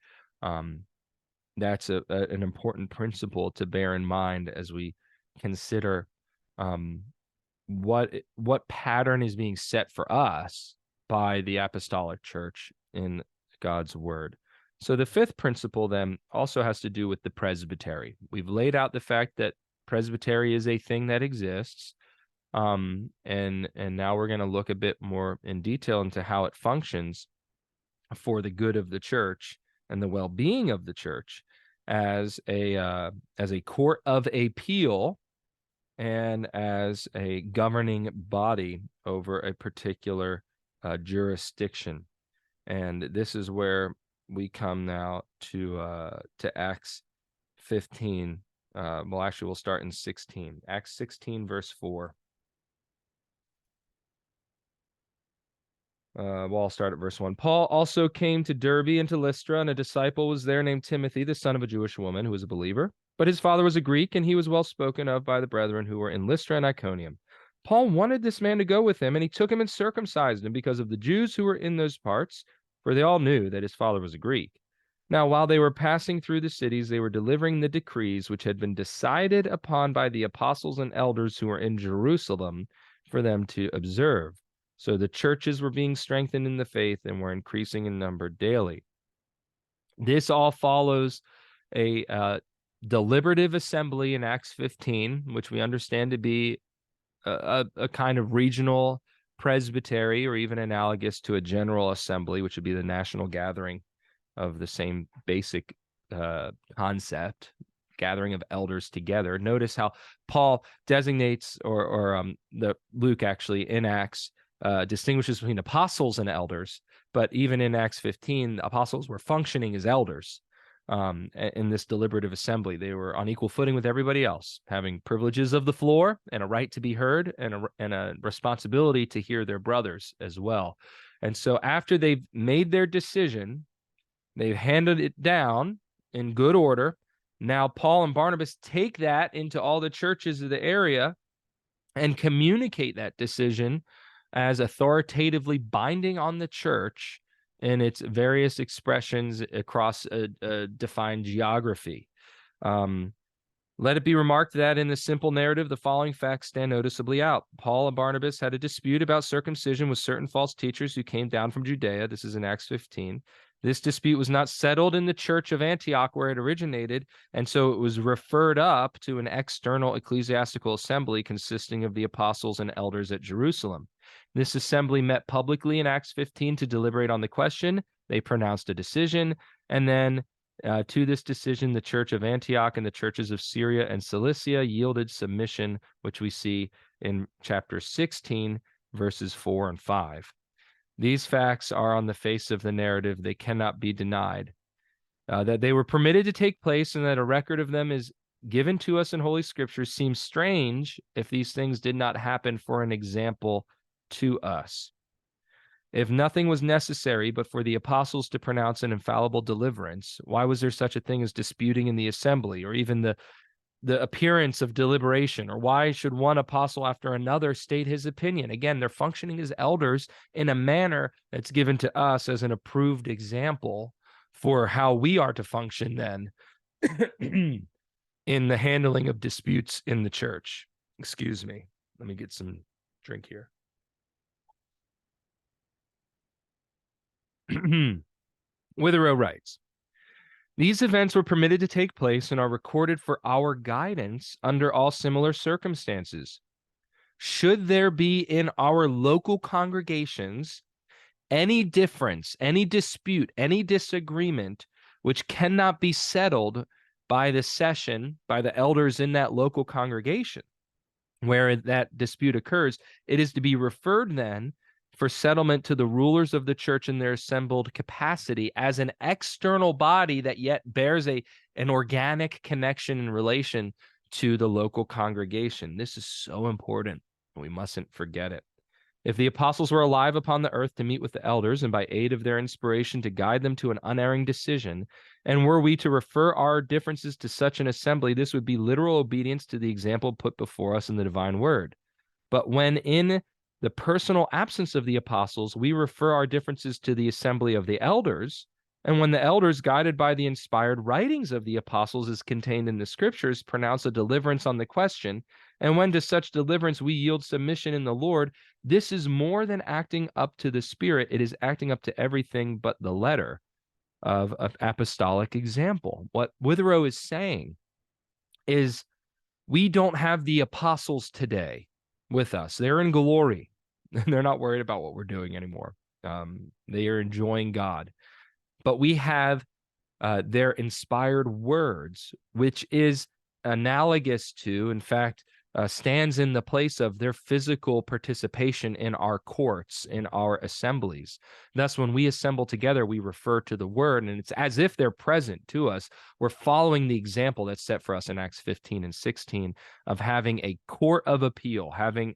That's an important principle to bear in mind as we consider what pattern is being set for us by the apostolic church in God's word. So the fifth principle then also has to do with the presbytery. We've laid out the fact that presbytery is a thing that exists, and now we're going to look a bit more in detail into how it functions for the good of the church and the well-being of the church as a court of appeal and as a governing body over a particular jurisdiction. And this is where we come now to Acts 15. Well, actually, we'll start in 16. Acts 16, verse 4. Well, I'll start at verse 1. Paul also came to Derbe and to Lystra, and a disciple was there named Timothy, the son of a Jewish woman who was a believer. But his father was a Greek, and he was well spoken of by the brethren who were in Lystra and Iconium. Paul wanted this man to go with him, and he took him and circumcised him because of the Jews who were in those parts, for they all knew that his father was a Greek. Now, while they were passing through the cities, they were delivering the decrees which had been decided upon by the apostles and elders who were in Jerusalem for them to observe. So the churches were being strengthened in the faith and were increasing in number daily. This all follows a deliberative assembly in Acts 15, which we understand to be a kind of regional presbytery, or even analogous to a general assembly, which would be the national gathering of the same basic concept, gathering of elders together. Notice how Paul designates, or Luke actually in Acts distinguishes between apostles and elders, but even in Acts 15, the apostles were functioning as elders in this deliberative assembly. They were on equal footing with everybody else, having privileges of the floor and a right to be heard, and a responsibility to hear their brothers as well. And so after they've made their decision, they've handed it down in good order. Now Paul and Barnabas take that into all the churches of the area and communicate that decision as authoritatively binding on the church in its various expressions across a defined geography. Let it be remarked that in the simple narrative, the following facts stand noticeably out. Paul and Barnabas had a dispute about circumcision with certain false teachers who came down from Judea. This is in Acts 15. This dispute was not settled in the church of Antioch where it originated, and so it was referred up to an external ecclesiastical assembly consisting of the apostles and elders at Jerusalem. This assembly met publicly in Acts 15 to deliberate on the question. They pronounced a decision, and then to this decision, the church of Antioch and the churches of Syria and Cilicia yielded submission, which we see in chapter 16, verses 4 and 5. These facts are on the face of the narrative. They cannot be denied. That they were permitted to take place and that a record of them is given to us in Holy Scripture seems strange if these things did not happen for an example to us. If nothing was necessary but for the apostles to pronounce an infallible deliverance, why was there such a thing as disputing in the assembly, or even the appearance of deliberation? Or why should one apostle after another state his opinion? Again, they're functioning as elders in a manner that's given to us as an approved example for how we are to function then in the handling of disputes in the church. Excuse me. Let me get some drink here. Witherell writes, these events were permitted to take place and are recorded for our guidance under all similar circumstances. Should there be in our local congregations any difference, any dispute, any disagreement which cannot be settled by the session, by the elders in that local congregation where that dispute occurs, it is to be referred then for settlement to the rulers of the church in their assembled capacity as an external body that yet bears an organic connection and relation to the local congregation. This is so important. We mustn't forget it. If the apostles were alive upon the earth to meet with the elders and by aid of their inspiration to guide them to an unerring decision, and were we to refer our differences to such an assembly, this would be literal obedience to the example put before us in the divine word. But when in the personal absence of the apostles, we refer our differences to the assembly of the elders, and when the elders, guided by the inspired writings of the apostles as contained in the scriptures, pronounce a deliverance on the question, and when to such deliverance we yield submission in the Lord, this is more than acting up to the Spirit. It is acting up to everything but the letter of apostolic example. What Witherell is saying is we don't have the apostles today with us. They're in glory. They're not worried about what we're doing anymore. They are enjoying God. But we have their inspired words, which is analogous to, in fact, stands in the place of their physical participation in our courts, in our assemblies. Thus, when we assemble together, we refer to the word, and it's as if they're present to us. We're following the example that's set for us in Acts 15 and 16 of having a court of appeal, having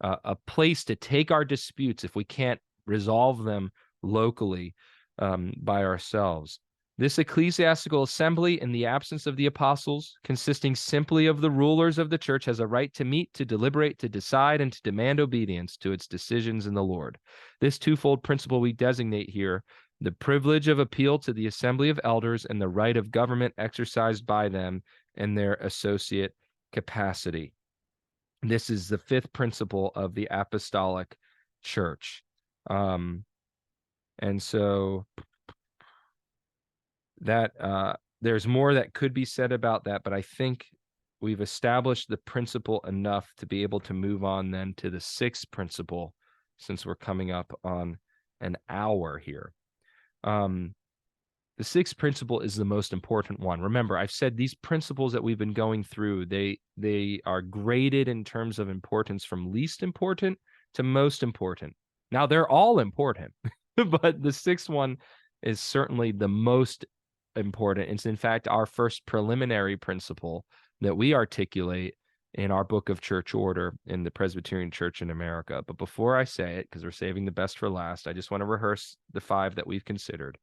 a place to take our disputes if we can't resolve them locally by ourselves. This ecclesiastical assembly, in the absence of the apostles, consisting simply of the rulers of the church, has a right to meet, to deliberate, to decide, and to demand obedience to its decisions in the Lord. This twofold principle we designate here, the privilege of appeal to the assembly of elders and the right of government exercised by them in their associate capacity. This is the fifth principle of the apostolic church. And so that there's more that could be said about that, but I think we've established the principle enough to be able to move on then to the sixth principle, since we're coming up on an hour here. The sixth principle is the most important one. Remember, I've said these principles that we've been going through, they are graded in terms of importance from least important to most important. Now, they're all important, but the sixth one is certainly the most important. It's in fact our first preliminary principle that we articulate in our book of church order in the Presbyterian Church in America. But before I say it, because we're saving the best for last, I just want to rehearse the five that we've considered.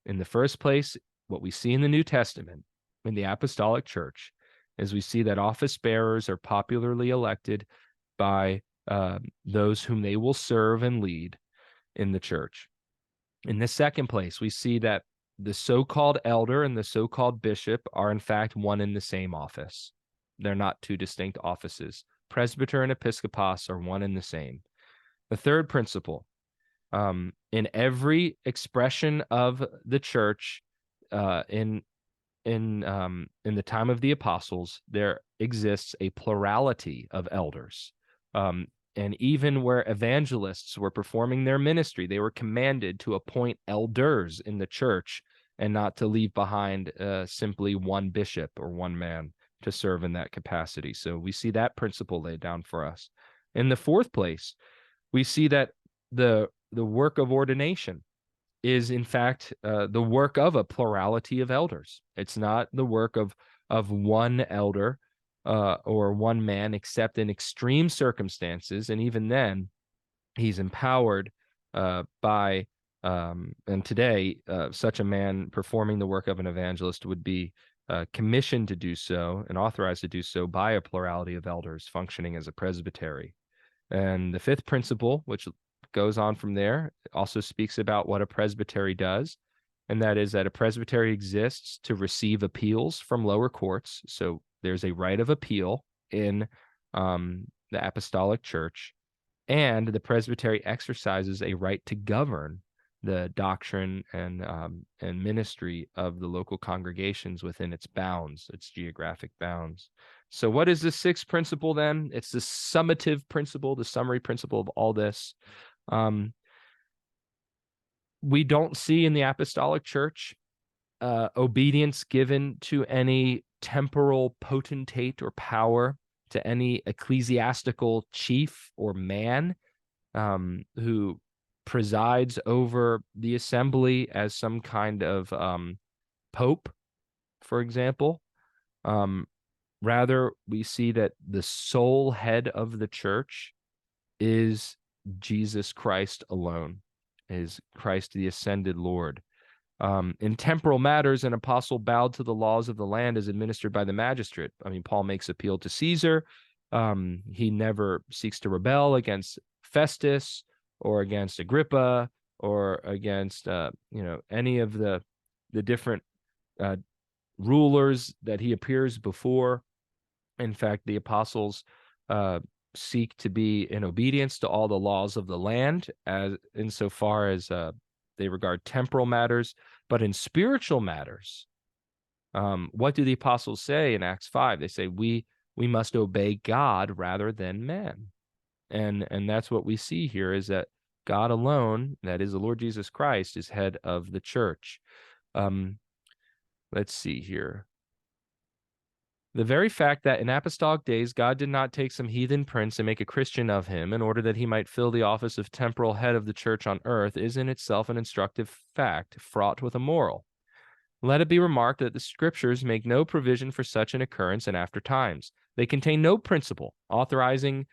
In the first place, what we see in the New Testament in the Apostolic Church is we see that office bearers are popularly elected by those whom they will serve and lead in the church. In the second place, we see that the so-called elder and the so-called bishop are in fact one and the same office. They're not two distinct offices. Presbyter and episkopos are one and the same. The third principle, in every expression of the church, in the time of the apostles, there exists a plurality of elders. And even where evangelists were performing their ministry, they were commanded to appoint elders in the church and not to leave behind simply one bishop or one man to serve in that capacity. So we see that principle laid down for us. In the fourth place, we see that the work of ordination is in fact the work of a plurality of elders. It's not the work of one elder or one man, except in extreme circumstances, and even then, he's empowered by. And today, such a man performing the work of an evangelist would be commissioned to do so and authorized to do so by a plurality of elders functioning as a presbytery. And the fifth principle, which goes on from there, also speaks about what a presbytery does, and that is that a presbytery exists to receive appeals from lower courts. So there's a right of appeal in the Apostolic Church, and the presbytery exercises a right to govern the doctrine and ministry of the local congregations within its bounds, its geographic bounds. So what is the sixth principle then? It's the summative principle, the summary principle of all this. We don't see in the Apostolic Church obedience given to any temporal potentate or power, to any ecclesiastical chief or man who presides over the assembly as some kind of pope, for example. Rather, we see that the sole head of the church is Jesus Christ alone, is Christ the ascended Lord. In temporal matters, an apostle bowed to the laws of the land as administered by the magistrate. I mean, Paul makes appeal to Caesar. He never seeks to rebel against Festus or against Agrippa or against any of the different rulers that he appears before. In fact, the apostles seek to be in obedience to all the laws of the land, as insofar as they regard temporal matters. But in spiritual matters, what do the apostles say in Acts 5? They say we must obey God rather than man. And that's what we see here, is that God alone, that is the Lord Jesus Christ, is head of the church. Let's see here. The very fact that in apostolic days God did not take some heathen prince and make a Christian of him in order that he might fill the office of temporal head of the church on earth is in itself an instructive fact fraught with a moral. Let it be remarked that the scriptures make no provision for such an occurrence in after times. They contain no principle authorizing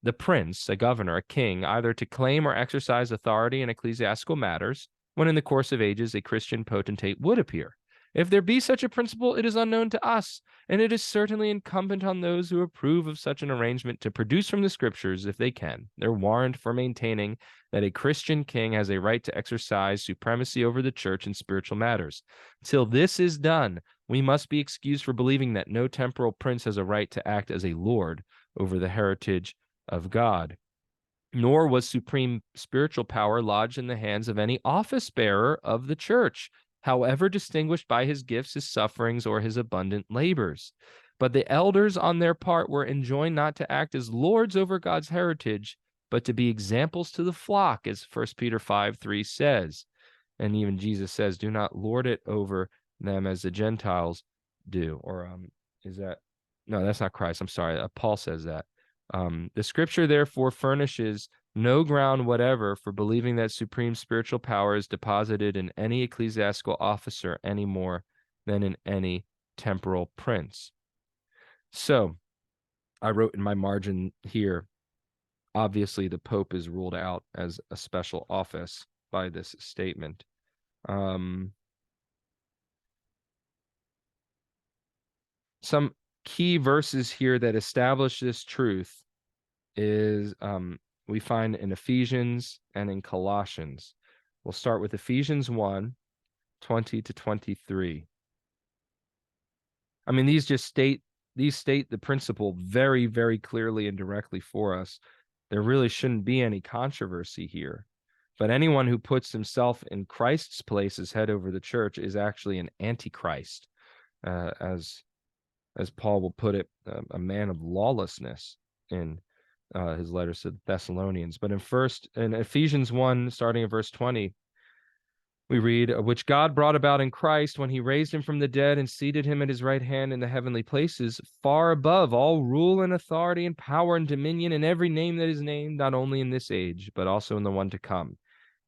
the prince, a governor, a king, either to claim or exercise authority in ecclesiastical matters, when in the course of ages a Christian potentate would appear. If there be such a principle, it is unknown to us, and it is certainly incumbent on those who approve of such an arrangement to produce from the scriptures, if they can, their warrant for maintaining that a Christian king has a right to exercise supremacy over the church in spiritual matters. Till this is done, we must be excused for believing that no temporal prince has a right to act as a lord over the heritage of God. Nor was supreme spiritual power lodged in the hands of any office bearer of the church, however distinguished by his gifts, his sufferings, or his abundant labors. But the elders on their part were enjoined not to act as lords over God's heritage, but to be examples to the flock, as 1 Peter 5:3 says. And even Jesus says, do not lord it over them as the Gentiles do. Or is that? No, that's not Christ. I'm sorry. Paul says that. The scripture therefore furnishes no ground whatever for believing that supreme spiritual power is deposited in any ecclesiastical officer any more than in any temporal prince. So I wrote in my margin here, obviously the Pope is ruled out as a special office by this statement. Some key verses here that establish this truth is we find in Ephesians and in Colossians. We'll start with Ephesians 1, 20 to 23. I mean, these state the principle very, very clearly and directly for us. There really shouldn't be any controversy here. But anyone who puts himself in Christ's place as head over the church is actually an antichrist, as Paul will put it, a man of lawlessness in his letters to the Thessalonians. But in Ephesians 1, starting at verse 20, we read, which God brought about in Christ when he raised him from the dead and seated him at his right hand in the heavenly places, far above all rule and authority and power and dominion and every name that is named, not only in this age, but also in the one to come.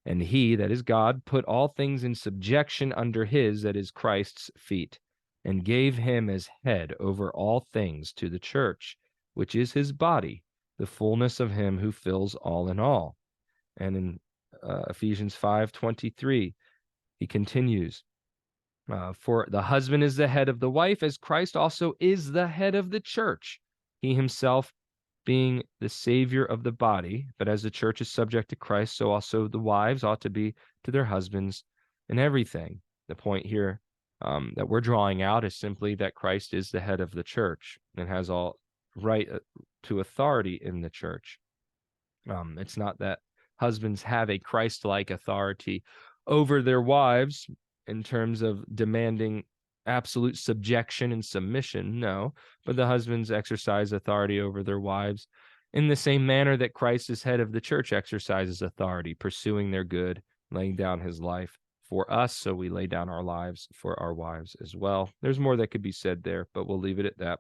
And he, that is God, put all things in subjection under his, that is Christ's feet, and gave him as head over all things to the church, which is his body, the fullness of him who fills all in all. And in Ephesians 5:23, he continues, for the husband is the head of the wife, as Christ also is the head of the church, he himself being the Savior of the body. But as the church is subject to Christ, so also the wives ought to be to their husbands in everything. The point here that we're drawing out is simply that Christ is the head of the church and has all right to authority in the church. It's not that husbands have a Christ-like authority over their wives in terms of demanding absolute subjection and submission, no, but the husbands exercise authority over their wives in the same manner that Christ, as head of the church, exercises authority, pursuing their good, laying down his life for us, so we lay down our lives for our wives as well. There's more that could be said there, but we'll leave it at that.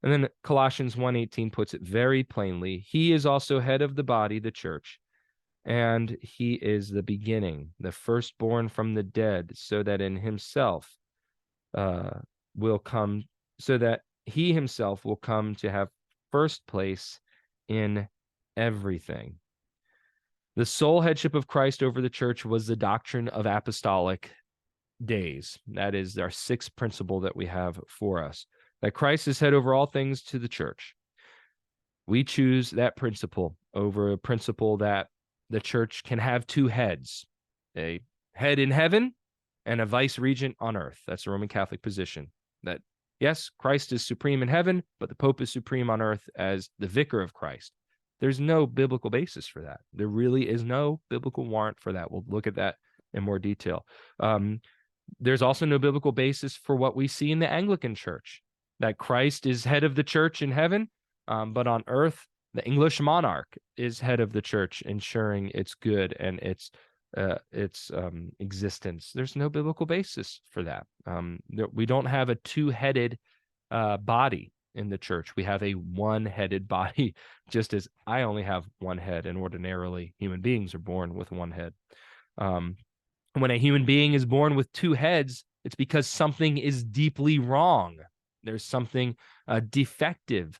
And then Colossians 1:18 puts it very plainly. He is also head of the body, the church, and he is the beginning, the firstborn from the dead, so that in himself will come, so that he himself will come to have first place in everything. The sole headship of Christ over the church was the doctrine of apostolic days. That is our sixth principle that we have for us, that Christ is head over all things to the church. We choose that principle over a principle that the church can have two heads, a head in heaven and a vice regent on earth. That's the Roman Catholic position, that yes, Christ is supreme in heaven, but the Pope is supreme on earth as the vicar of Christ. There's no biblical basis for that. There really is no biblical warrant for that. We'll look at that in more detail. There's also no biblical basis for what we see in the Anglican Church, that Christ is head of the church in heaven, but on earth, the English monarch is head of the church, ensuring its good and its existence. There's no biblical basis for that. We don't have a two-headed body in the church. We have a one-headed body, just as I only have one head, and ordinarily human beings are born with one head. When a human being is born with two heads, it's because something is deeply wrong. There's something defective,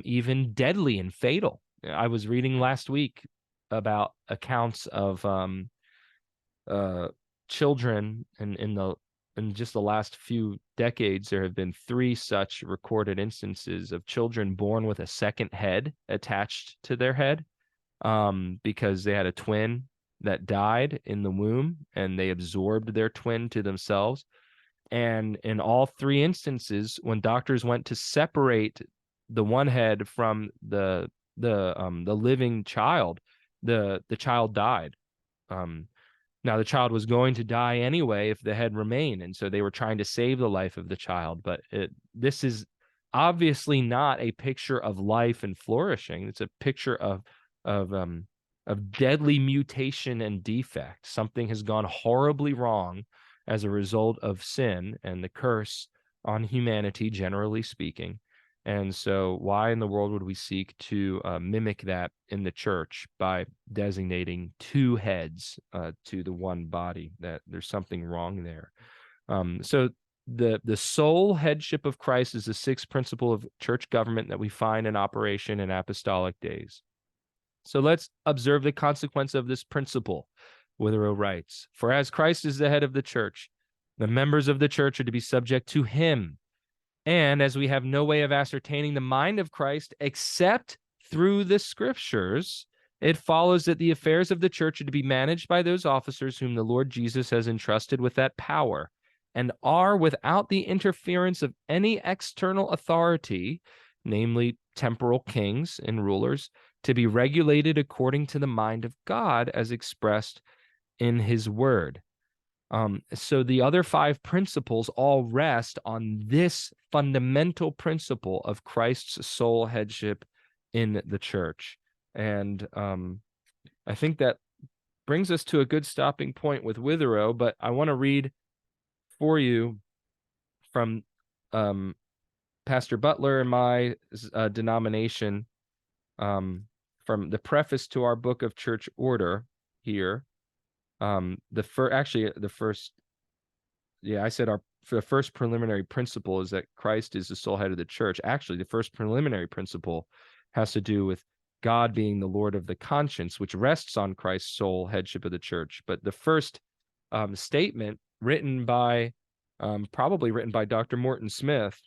even deadly and fatal. I was reading last week about accounts of children in just the last few decades. There have been 3 such recorded instances of children born with a second head attached to their head, because they had a twin that died in the womb and they absorbed their twin to themselves. And in all 3 instances, when doctors went to separate the one head from the living child, the child died. Now the child was going to die anyway if the head remained, and so they were trying to save the life of the child. But this is obviously not a picture of life and flourishing. It's a picture of deadly mutation and defect. Something has gone horribly wrong as a result of sin and the curse on humanity, generally speaking. And so why in the world would we seek to mimic that in the church by designating 2 heads to the one body? That there's something wrong there. So the sole headship of Christ is the 6th principle of church government that we find in operation in apostolic days. So let's observe the consequence of this principle. Witherell writes, for as Christ is the head of the church, the members of the church are to be subject to him. And as we have no way of ascertaining the mind of Christ except through the scriptures, It follows that the affairs of the church are to be managed by those officers whom the Lord Jesus has entrusted with that power, and are without the interference of any external authority, namely temporal kings and rulers, to be regulated according to the mind of God as expressed in his word. So the other 5 principles all rest on this fundamental principle of Christ's sole headship in the church. And I think that brings us to a good stopping point with Witherow, but I want to read for you from Pastor Butler and my denomination, from the preface to our book of church order here. The first preliminary principle is that Christ is the sole head of the church. Actually, the first preliminary principle has to do with God being the Lord of the conscience, which rests on Christ's sole headship of the church. But the first statement probably written by Dr. Morton Smith,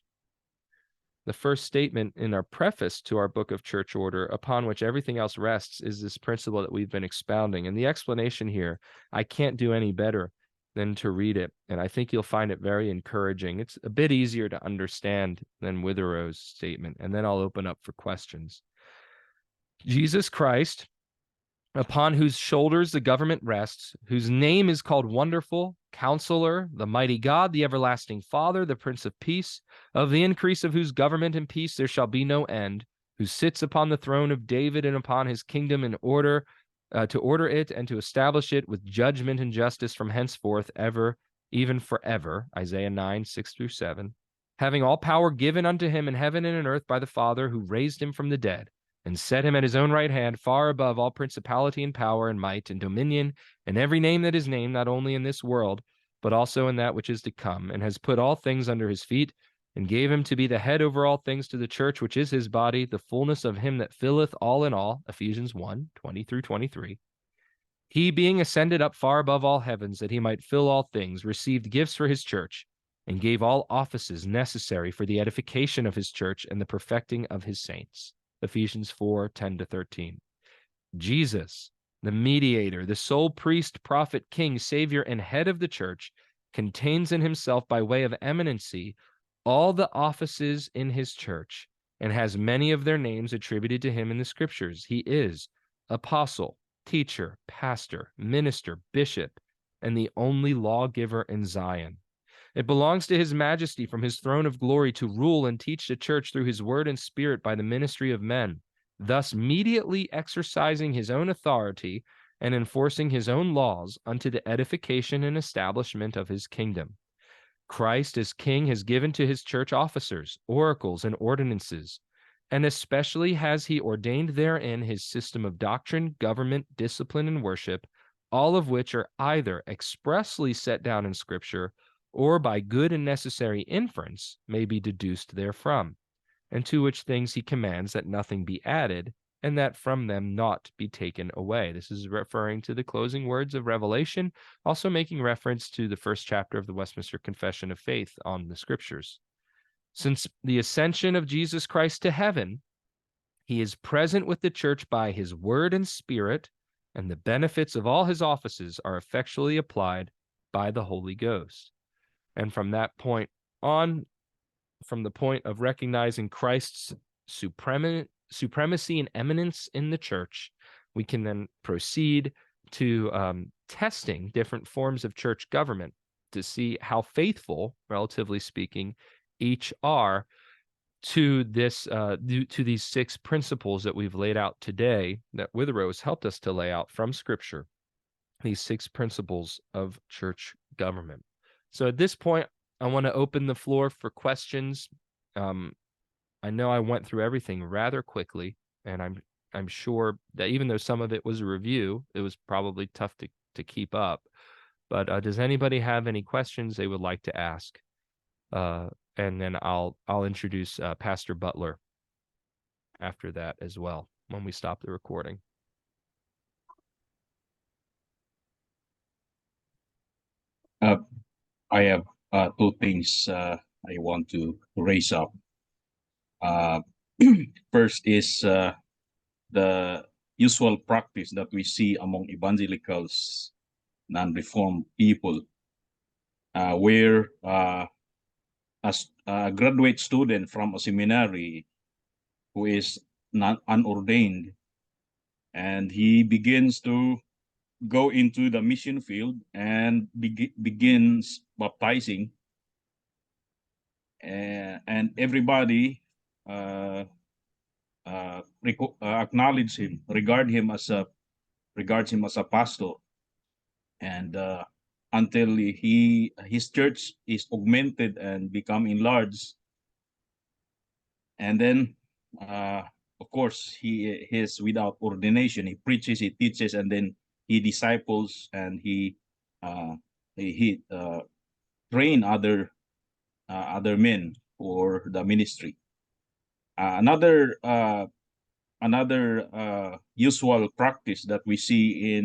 the first statement in our preface to our book of church order, upon which everything else rests, is this principle that we've been expounding. And the explanation here, I can't do any better than to read it. And I think you'll find it very encouraging. It's a bit easier to understand than Witherow's statement. And then I'll open up for questions. Jesus Christ, upon whose shoulders the government rests, whose name is called Wonderful, Counselor, the Mighty God, the Everlasting Father, the Prince of Peace, of the increase of whose government and peace there shall be no end, who sits upon the throne of David and upon his kingdom in order, to order it and to establish it with judgment and justice from henceforth ever, even forever, Isaiah 9, 6-7, having all power given unto him in heaven and in earth by the Father, who raised him from the dead, and set him at his own right hand, far above all principality and power and might and dominion, and every name that is named, not only in this world, but also in that which is to come, and has put all things under his feet, and gave him to be the head over all things to the church, which is his body, the fullness of him that filleth all in all, Ephesians 1, 20-23. He, being ascended up far above all heavens, that he might fill all things, received gifts for his church, and gave all offices necessary for the edification of his church and the perfecting of his saints. Ephesians 4, 10-13. Jesus, the mediator, the sole priest, prophet, king, savior, and head of the church, contains in himself by way of eminency all the offices in his church, and has many of their names attributed to him in the scriptures. He is apostle, teacher, pastor, minister, bishop, and the only lawgiver in Zion. It belongs to his majesty from his throne of glory to rule and teach the church through his word and spirit by the ministry of men, thus mediately exercising his own authority and enforcing his own laws unto the edification and establishment of his kingdom. Christ as king has given to his church officers, oracles, and ordinances, and especially has he ordained therein his system of doctrine, government, discipline, and worship, all of which are either expressly set down in Scripture or by good and necessary inference may be deduced therefrom, and to which things he commands that nothing be added, and that from them naught be taken away. This is referring to the closing words of Revelation, also making reference to the first chapter of the Westminster Confession of Faith on the Scriptures. Since the ascension of Jesus Christ to heaven, he is present with the church by his word and spirit, and the benefits of all his offices are effectually applied by the Holy Ghost. And from that point on, from the point of recognizing Christ's supremacy and eminence in the church, we can then proceed to testing different forms of church government to see how faithful, relatively speaking, each are to this to these 6 principles that we've laid out today, that Witherow has helped us to lay out from Scripture, these 6 principles of church government. So at this point, I want to open the floor for questions. I know I went through everything rather quickly, and I'm sure that even though some of it was a review, it was probably tough to keep up. But does anybody have any questions they would like to ask? And then I'll introduce Pastor Butler after that as well when we stop the recording. I have 2 things I want to raise up. First is the usual practice that we see among evangelicals, non-reformed people, where as a graduate student from a seminary who is not unordained, and he begins to go into the mission field and begins baptizing, and everybody acknowledge him, regards him as a pastor, and until his church is augmented and become enlarged, and then of course he is without ordination. He preaches, he teaches, and then he disciples, and he train other men for the ministry. Another usual practice that we see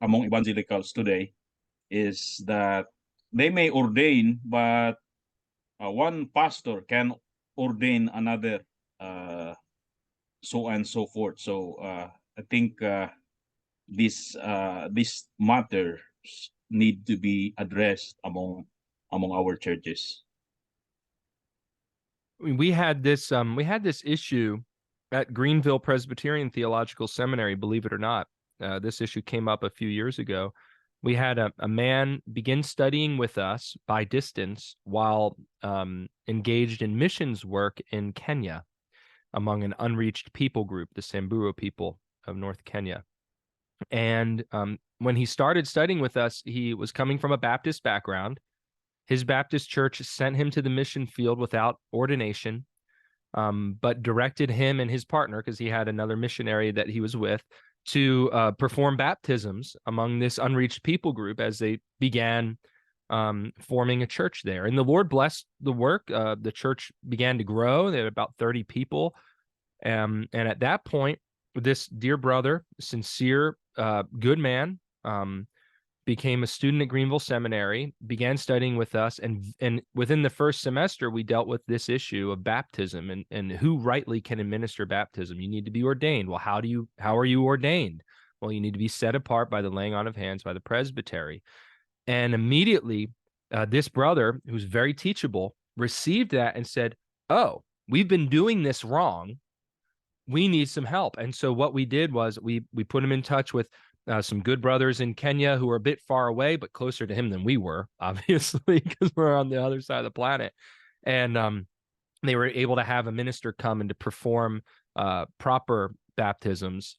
among evangelicals today is that they may ordain, but one pastor can ordain another, so on and so forth. So I think this matters need to be addressed among our churches. We had this issue at Greenville Presbyterian Theological Seminary, believe it or not. This issue came up a few years ago. We had a man begin studying with us by distance while engaged in missions work in Kenya among an unreached people group, the Samburu people of North Kenya. And when he started studying with us, he was coming from a Baptist background. His Baptist church sent him to the mission field without ordination, but directed him and his partner, because he had another missionary that he was with, to perform baptisms among this unreached people group as they began forming a church there. And the Lord blessed the work. The church began to grow. They had about 30 people. And at that point, this dear brother, sincere, good man, became a student at Greenville Seminary, began studying with us, and within the first semester, we dealt with this issue of baptism and who rightly can administer baptism. You need to be ordained. Well, how are you ordained? Well, you need to be set apart by the laying on of hands by the presbytery. And immediately, this brother, who's very teachable, received that and said, "Oh, we've been doing this wrong. We need some help." And so what we did was we put him in touch with some good brothers in Kenya who were a bit far away, but closer to him than we were, obviously, because we're on the other side of the planet. And they were able to have a minister come and to perform proper baptisms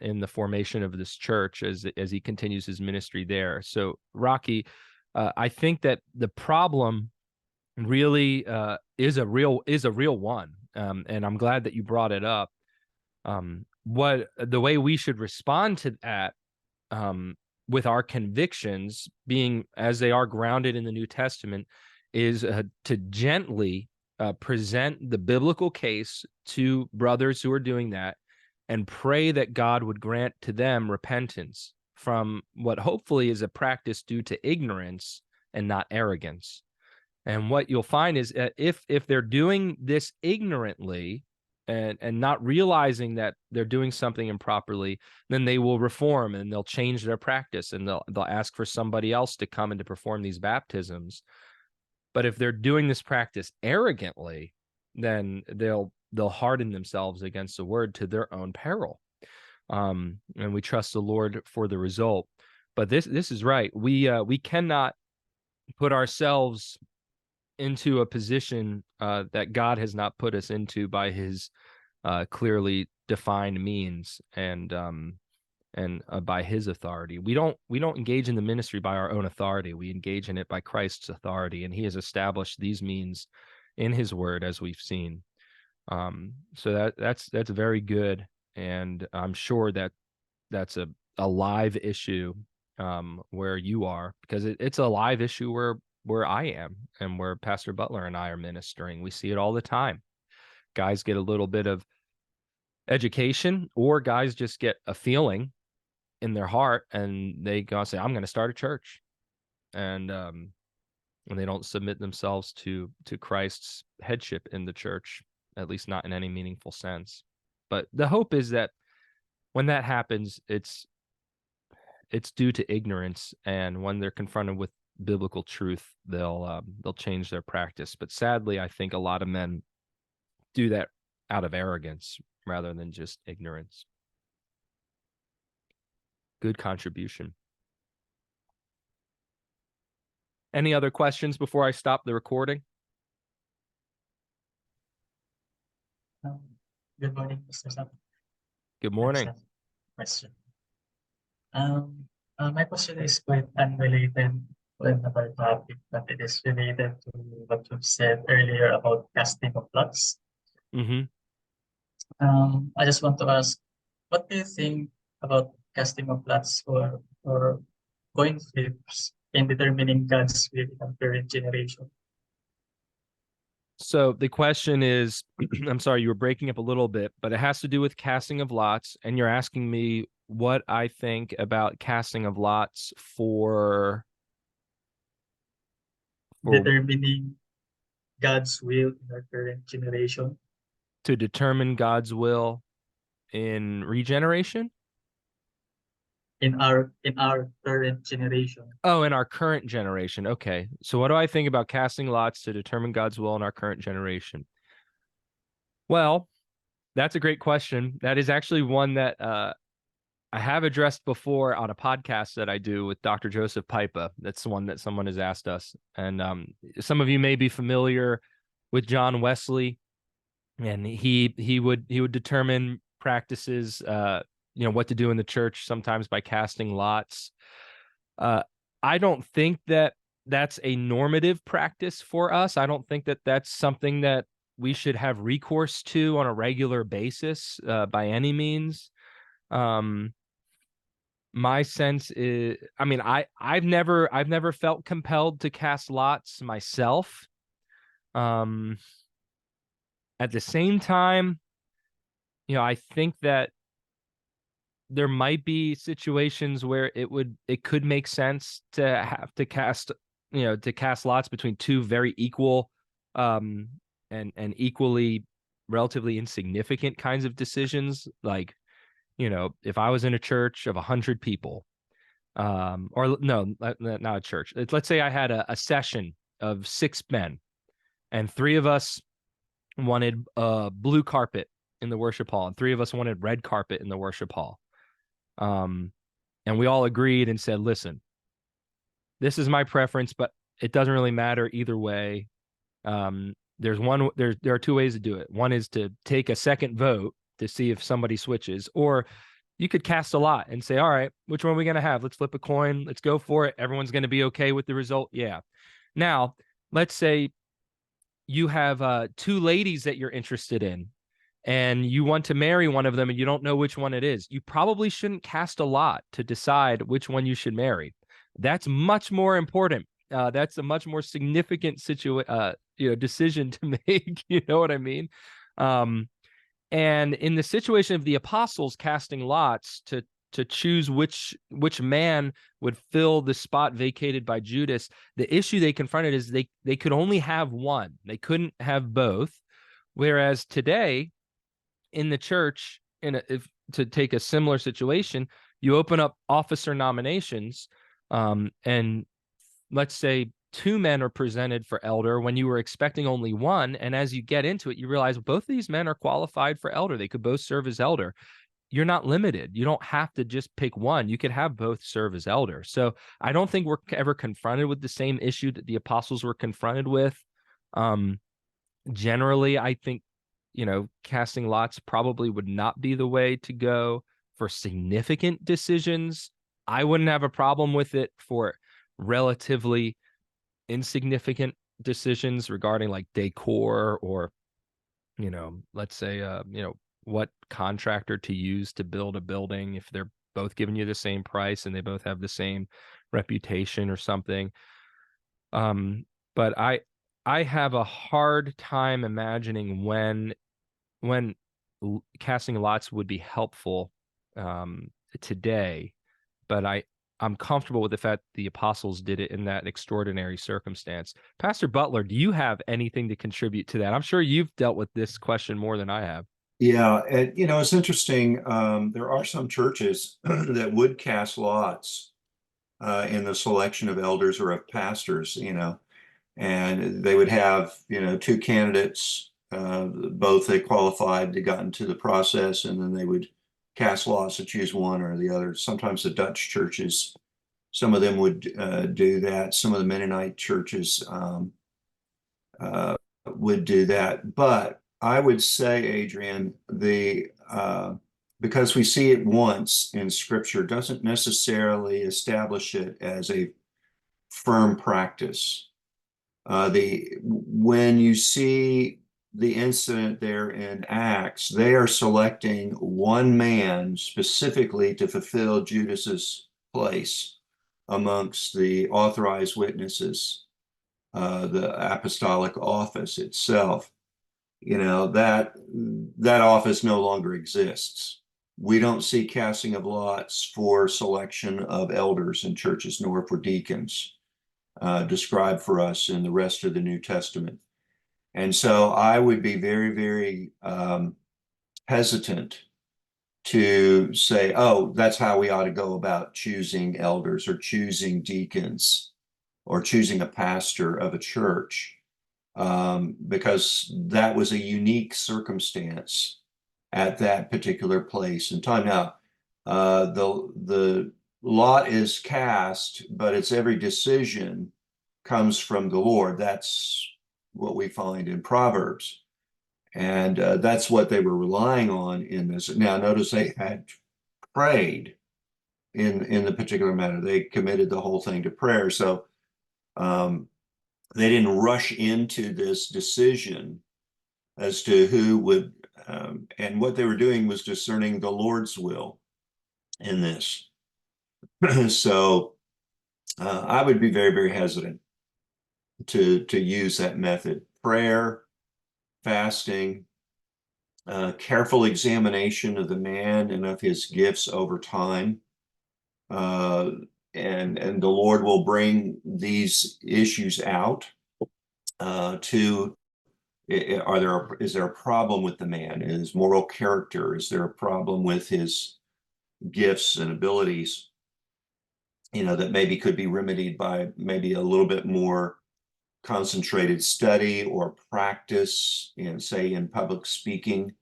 in the formation of this church as he continues his ministry there. So, Rocky, I think that the problem really is a real one, and I'm glad that you brought it up. What the way we should respond to that, with our convictions being as they are grounded in the New Testament, is to gently present the biblical case to brothers who are doing that, and pray that God would grant to them repentance from what hopefully is a practice due to ignorance and not arrogance. And what you'll find is if they're doing this ignorantly and not realizing that they're doing something improperly, then they will reform and they'll change their practice, and they'll ask for somebody else to come and to perform these baptisms. But if they're doing this practice arrogantly, then they'll harden themselves against the word to their own peril. And we trust the Lord for the result. But this is right. We cannot put ourselves into a position that God has not put us into by his clearly defined means and by his authority. We don't engage in the ministry by our own authority. We engage in it by Christ's authority, and he has established these means in his word, as we've seen. So that's very good, and I'm sure that that's a live issue where you are, because it's a live issue where I am and where Pastor Butler and I are ministering. We see it all the time. Guys get a little bit of education, or guys just get a feeling in their heart and they go and say, "I'm going to start a church." And they don't submit themselves to Christ's headship in the church, at least not in any meaningful sense. But the hope is that when that happens, it's due to ignorance, and when they're confronted with biblical truth, they'll change their practice. But sadly, I think a lot of men do that out of arrogance rather than just ignorance. Good contribution. Any other questions before I stop the recording? Good morning, Mr. Sam. Good morning. Question. My question is quite unrelated to another topic, but it is related to what you said earlier about casting of lots. Mm-hmm. I just want to ask, what do you think about casting of lots or coin flips in determining God's will in the current generation? So the question is, I'm sorry, you were breaking up a little bit, but it has to do with casting of lots, and you're asking me what I think about casting of lots for Determining God's will in our current generation. to determine God's will in regeneration? In our current generation. Oh, in our current generation. Okay. So what do I think about casting lots to determine God's will in our current generation? Well, that's a great question. That is actually one that I have addressed before on a podcast that I do with Dr. Joseph Pipa. That's the one that someone has asked us. And some of you may be familiar with John Wesley, and he would determine practices, what to do in the church, sometimes by casting lots. I don't think that that's a normative practice for us. I don't think that that's something that we should have recourse to on a regular basis by any means. My sense is, I mean, I've never felt compelled to cast lots myself. At the same time, I think that there might be situations where it could make sense to have to cast lots between two very equal and equally relatively insignificant kinds of decisions. Like, if I was in a church of 100 people, or no, not a church. Let's say I had a session of 6 men, and 3 of us wanted blue carpet in the worship hall, and 3 of us wanted red carpet in the worship hall. And we all agreed and said, listen, this is my preference, but it doesn't really matter either way. There are 2 ways to do it. One is to take a second vote to see if somebody switches, or you could cast a lot and say, all right, which one are we going to have? Let's flip a coin. Let's go for it. Everyone's going to be okay with the result. Yeah. Now, let's say you have 2 ladies that you're interested in, and you want to marry one of them and you don't know which one it is. You probably shouldn't cast a lot to decide which one you should marry. That's much more important. That's a much more significant decision to make. You know what I mean? And in the situation of the apostles casting lots to choose which man would fill the spot vacated by Judas, the issue they confronted is they could only have one. They couldn't have both. Whereas today, in the church, if to take a similar situation, you open up officer nominations, and let's say 2 men are presented for elder when you were expecting only one, and as you get into it, you realize both of these men are qualified for elder. They could both serve as elder. You're not limited. You don't have to just pick one. You could have both serve as elder. So I don't think we're ever confronted with the same issue that the apostles were confronted with. Generally, I think casting lots probably would not be the way to go for significant decisions. I wouldn't have a problem with it for relatively insignificant decisions regarding like decor, or, let's say, what contractor to use to build a building, if they're both giving you the same price and they both have the same reputation or something. But I have a hard time imagining when casting lots would be helpful today, but I'm comfortable with the fact the apostles did it in that extraordinary circumstance. Pastor Butler, do you have anything to contribute to that? I'm sure you've dealt with this question more than I have. Yeah, and it's interesting. There are some churches that would cast lots in the selection of elders or of pastors, and they would have, two candidates, both they qualified, they got into the process, and then they would cast lots to choose one or the other. Sometimes the Dutch churches, some of them would do that. Some of the Mennonite churches would do that. But I would say, Adrian, because we see it once in Scripture doesn't necessarily establish it as a firm practice. When you see the incident there in Acts, they are selecting one man specifically to fulfill Judas's place amongst the authorized witnesses, the apostolic office itself. That office no longer exists. We don't see casting of lots for selection of elders in churches, nor for deacons described for us in the rest of the New Testament. And so I would be very, very hesitant to say, oh, that's how we ought to go about choosing elders or choosing deacons or choosing a pastor of a church, because that was a unique circumstance at that particular place and time. Now, the lot is cast, but its every decision comes from the Lord. That's what we find in Proverbs. And that's what they were relying on in this. Now, notice they had prayed in the particular matter. They committed the whole thing to prayer. So they didn't rush into this decision as to who would, and what they were doing was discerning the Lord's will in this. So I would be very, very hesitant to use that method. Prayer, fasting, careful examination of the man and of his gifts over time. And the Lord will bring these issues out is there a problem with the man, his moral character? Is there a problem with his gifts and abilities, that maybe could be remedied by maybe a little bit more concentrated study or practice say in public speaking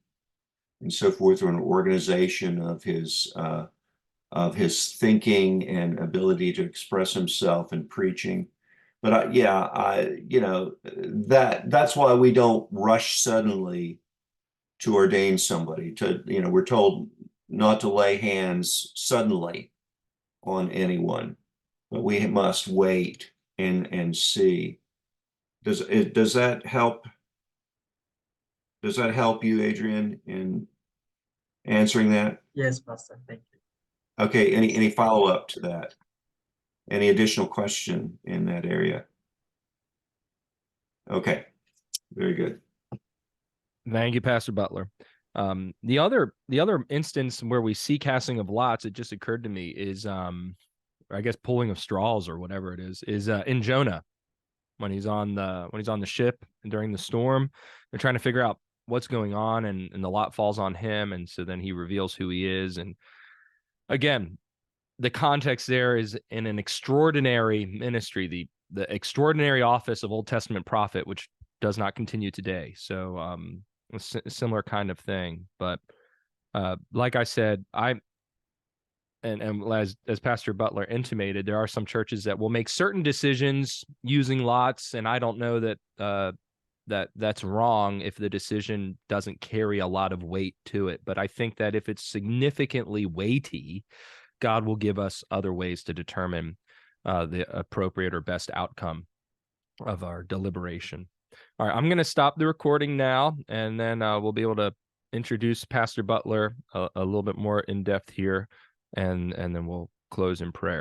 and so forth, or an organization of his thinking and ability to express himself in preaching. But that's why we don't rush suddenly to ordain somebody. We're told not to lay hands suddenly on anyone, but we must wait and see. Does that help? Does that help you, Adrian, in answering that? Yes, Pastor. Thank you. Okay. Any follow-up to that? Any additional question in that area? Okay. Very good. Thank you, Pastor Butler. The other instance where we see casting of lots, it just occurred to me, is I guess pulling of straws or whatever it is in Jonah, when he's on the ship and during the storm. They're trying to figure out what's going on, and the lot falls on him, and so then he reveals who he is. And again, the context there is in an extraordinary ministry, the extraordinary office of Old Testament prophet, which does not continue today. So a similar kind of thing. But like I said, and as Pastor Butler intimated, there are some churches that will make certain decisions using lots, and I don't know that that's wrong if the decision doesn't carry a lot of weight to it. But I think that if it's significantly weighty, God will give us other ways to determine the appropriate or best outcome of our deliberation. All right, I'm going to stop the recording now, and then we'll be able to introduce Pastor Butler a little bit more in depth here, and then we'll close in prayer.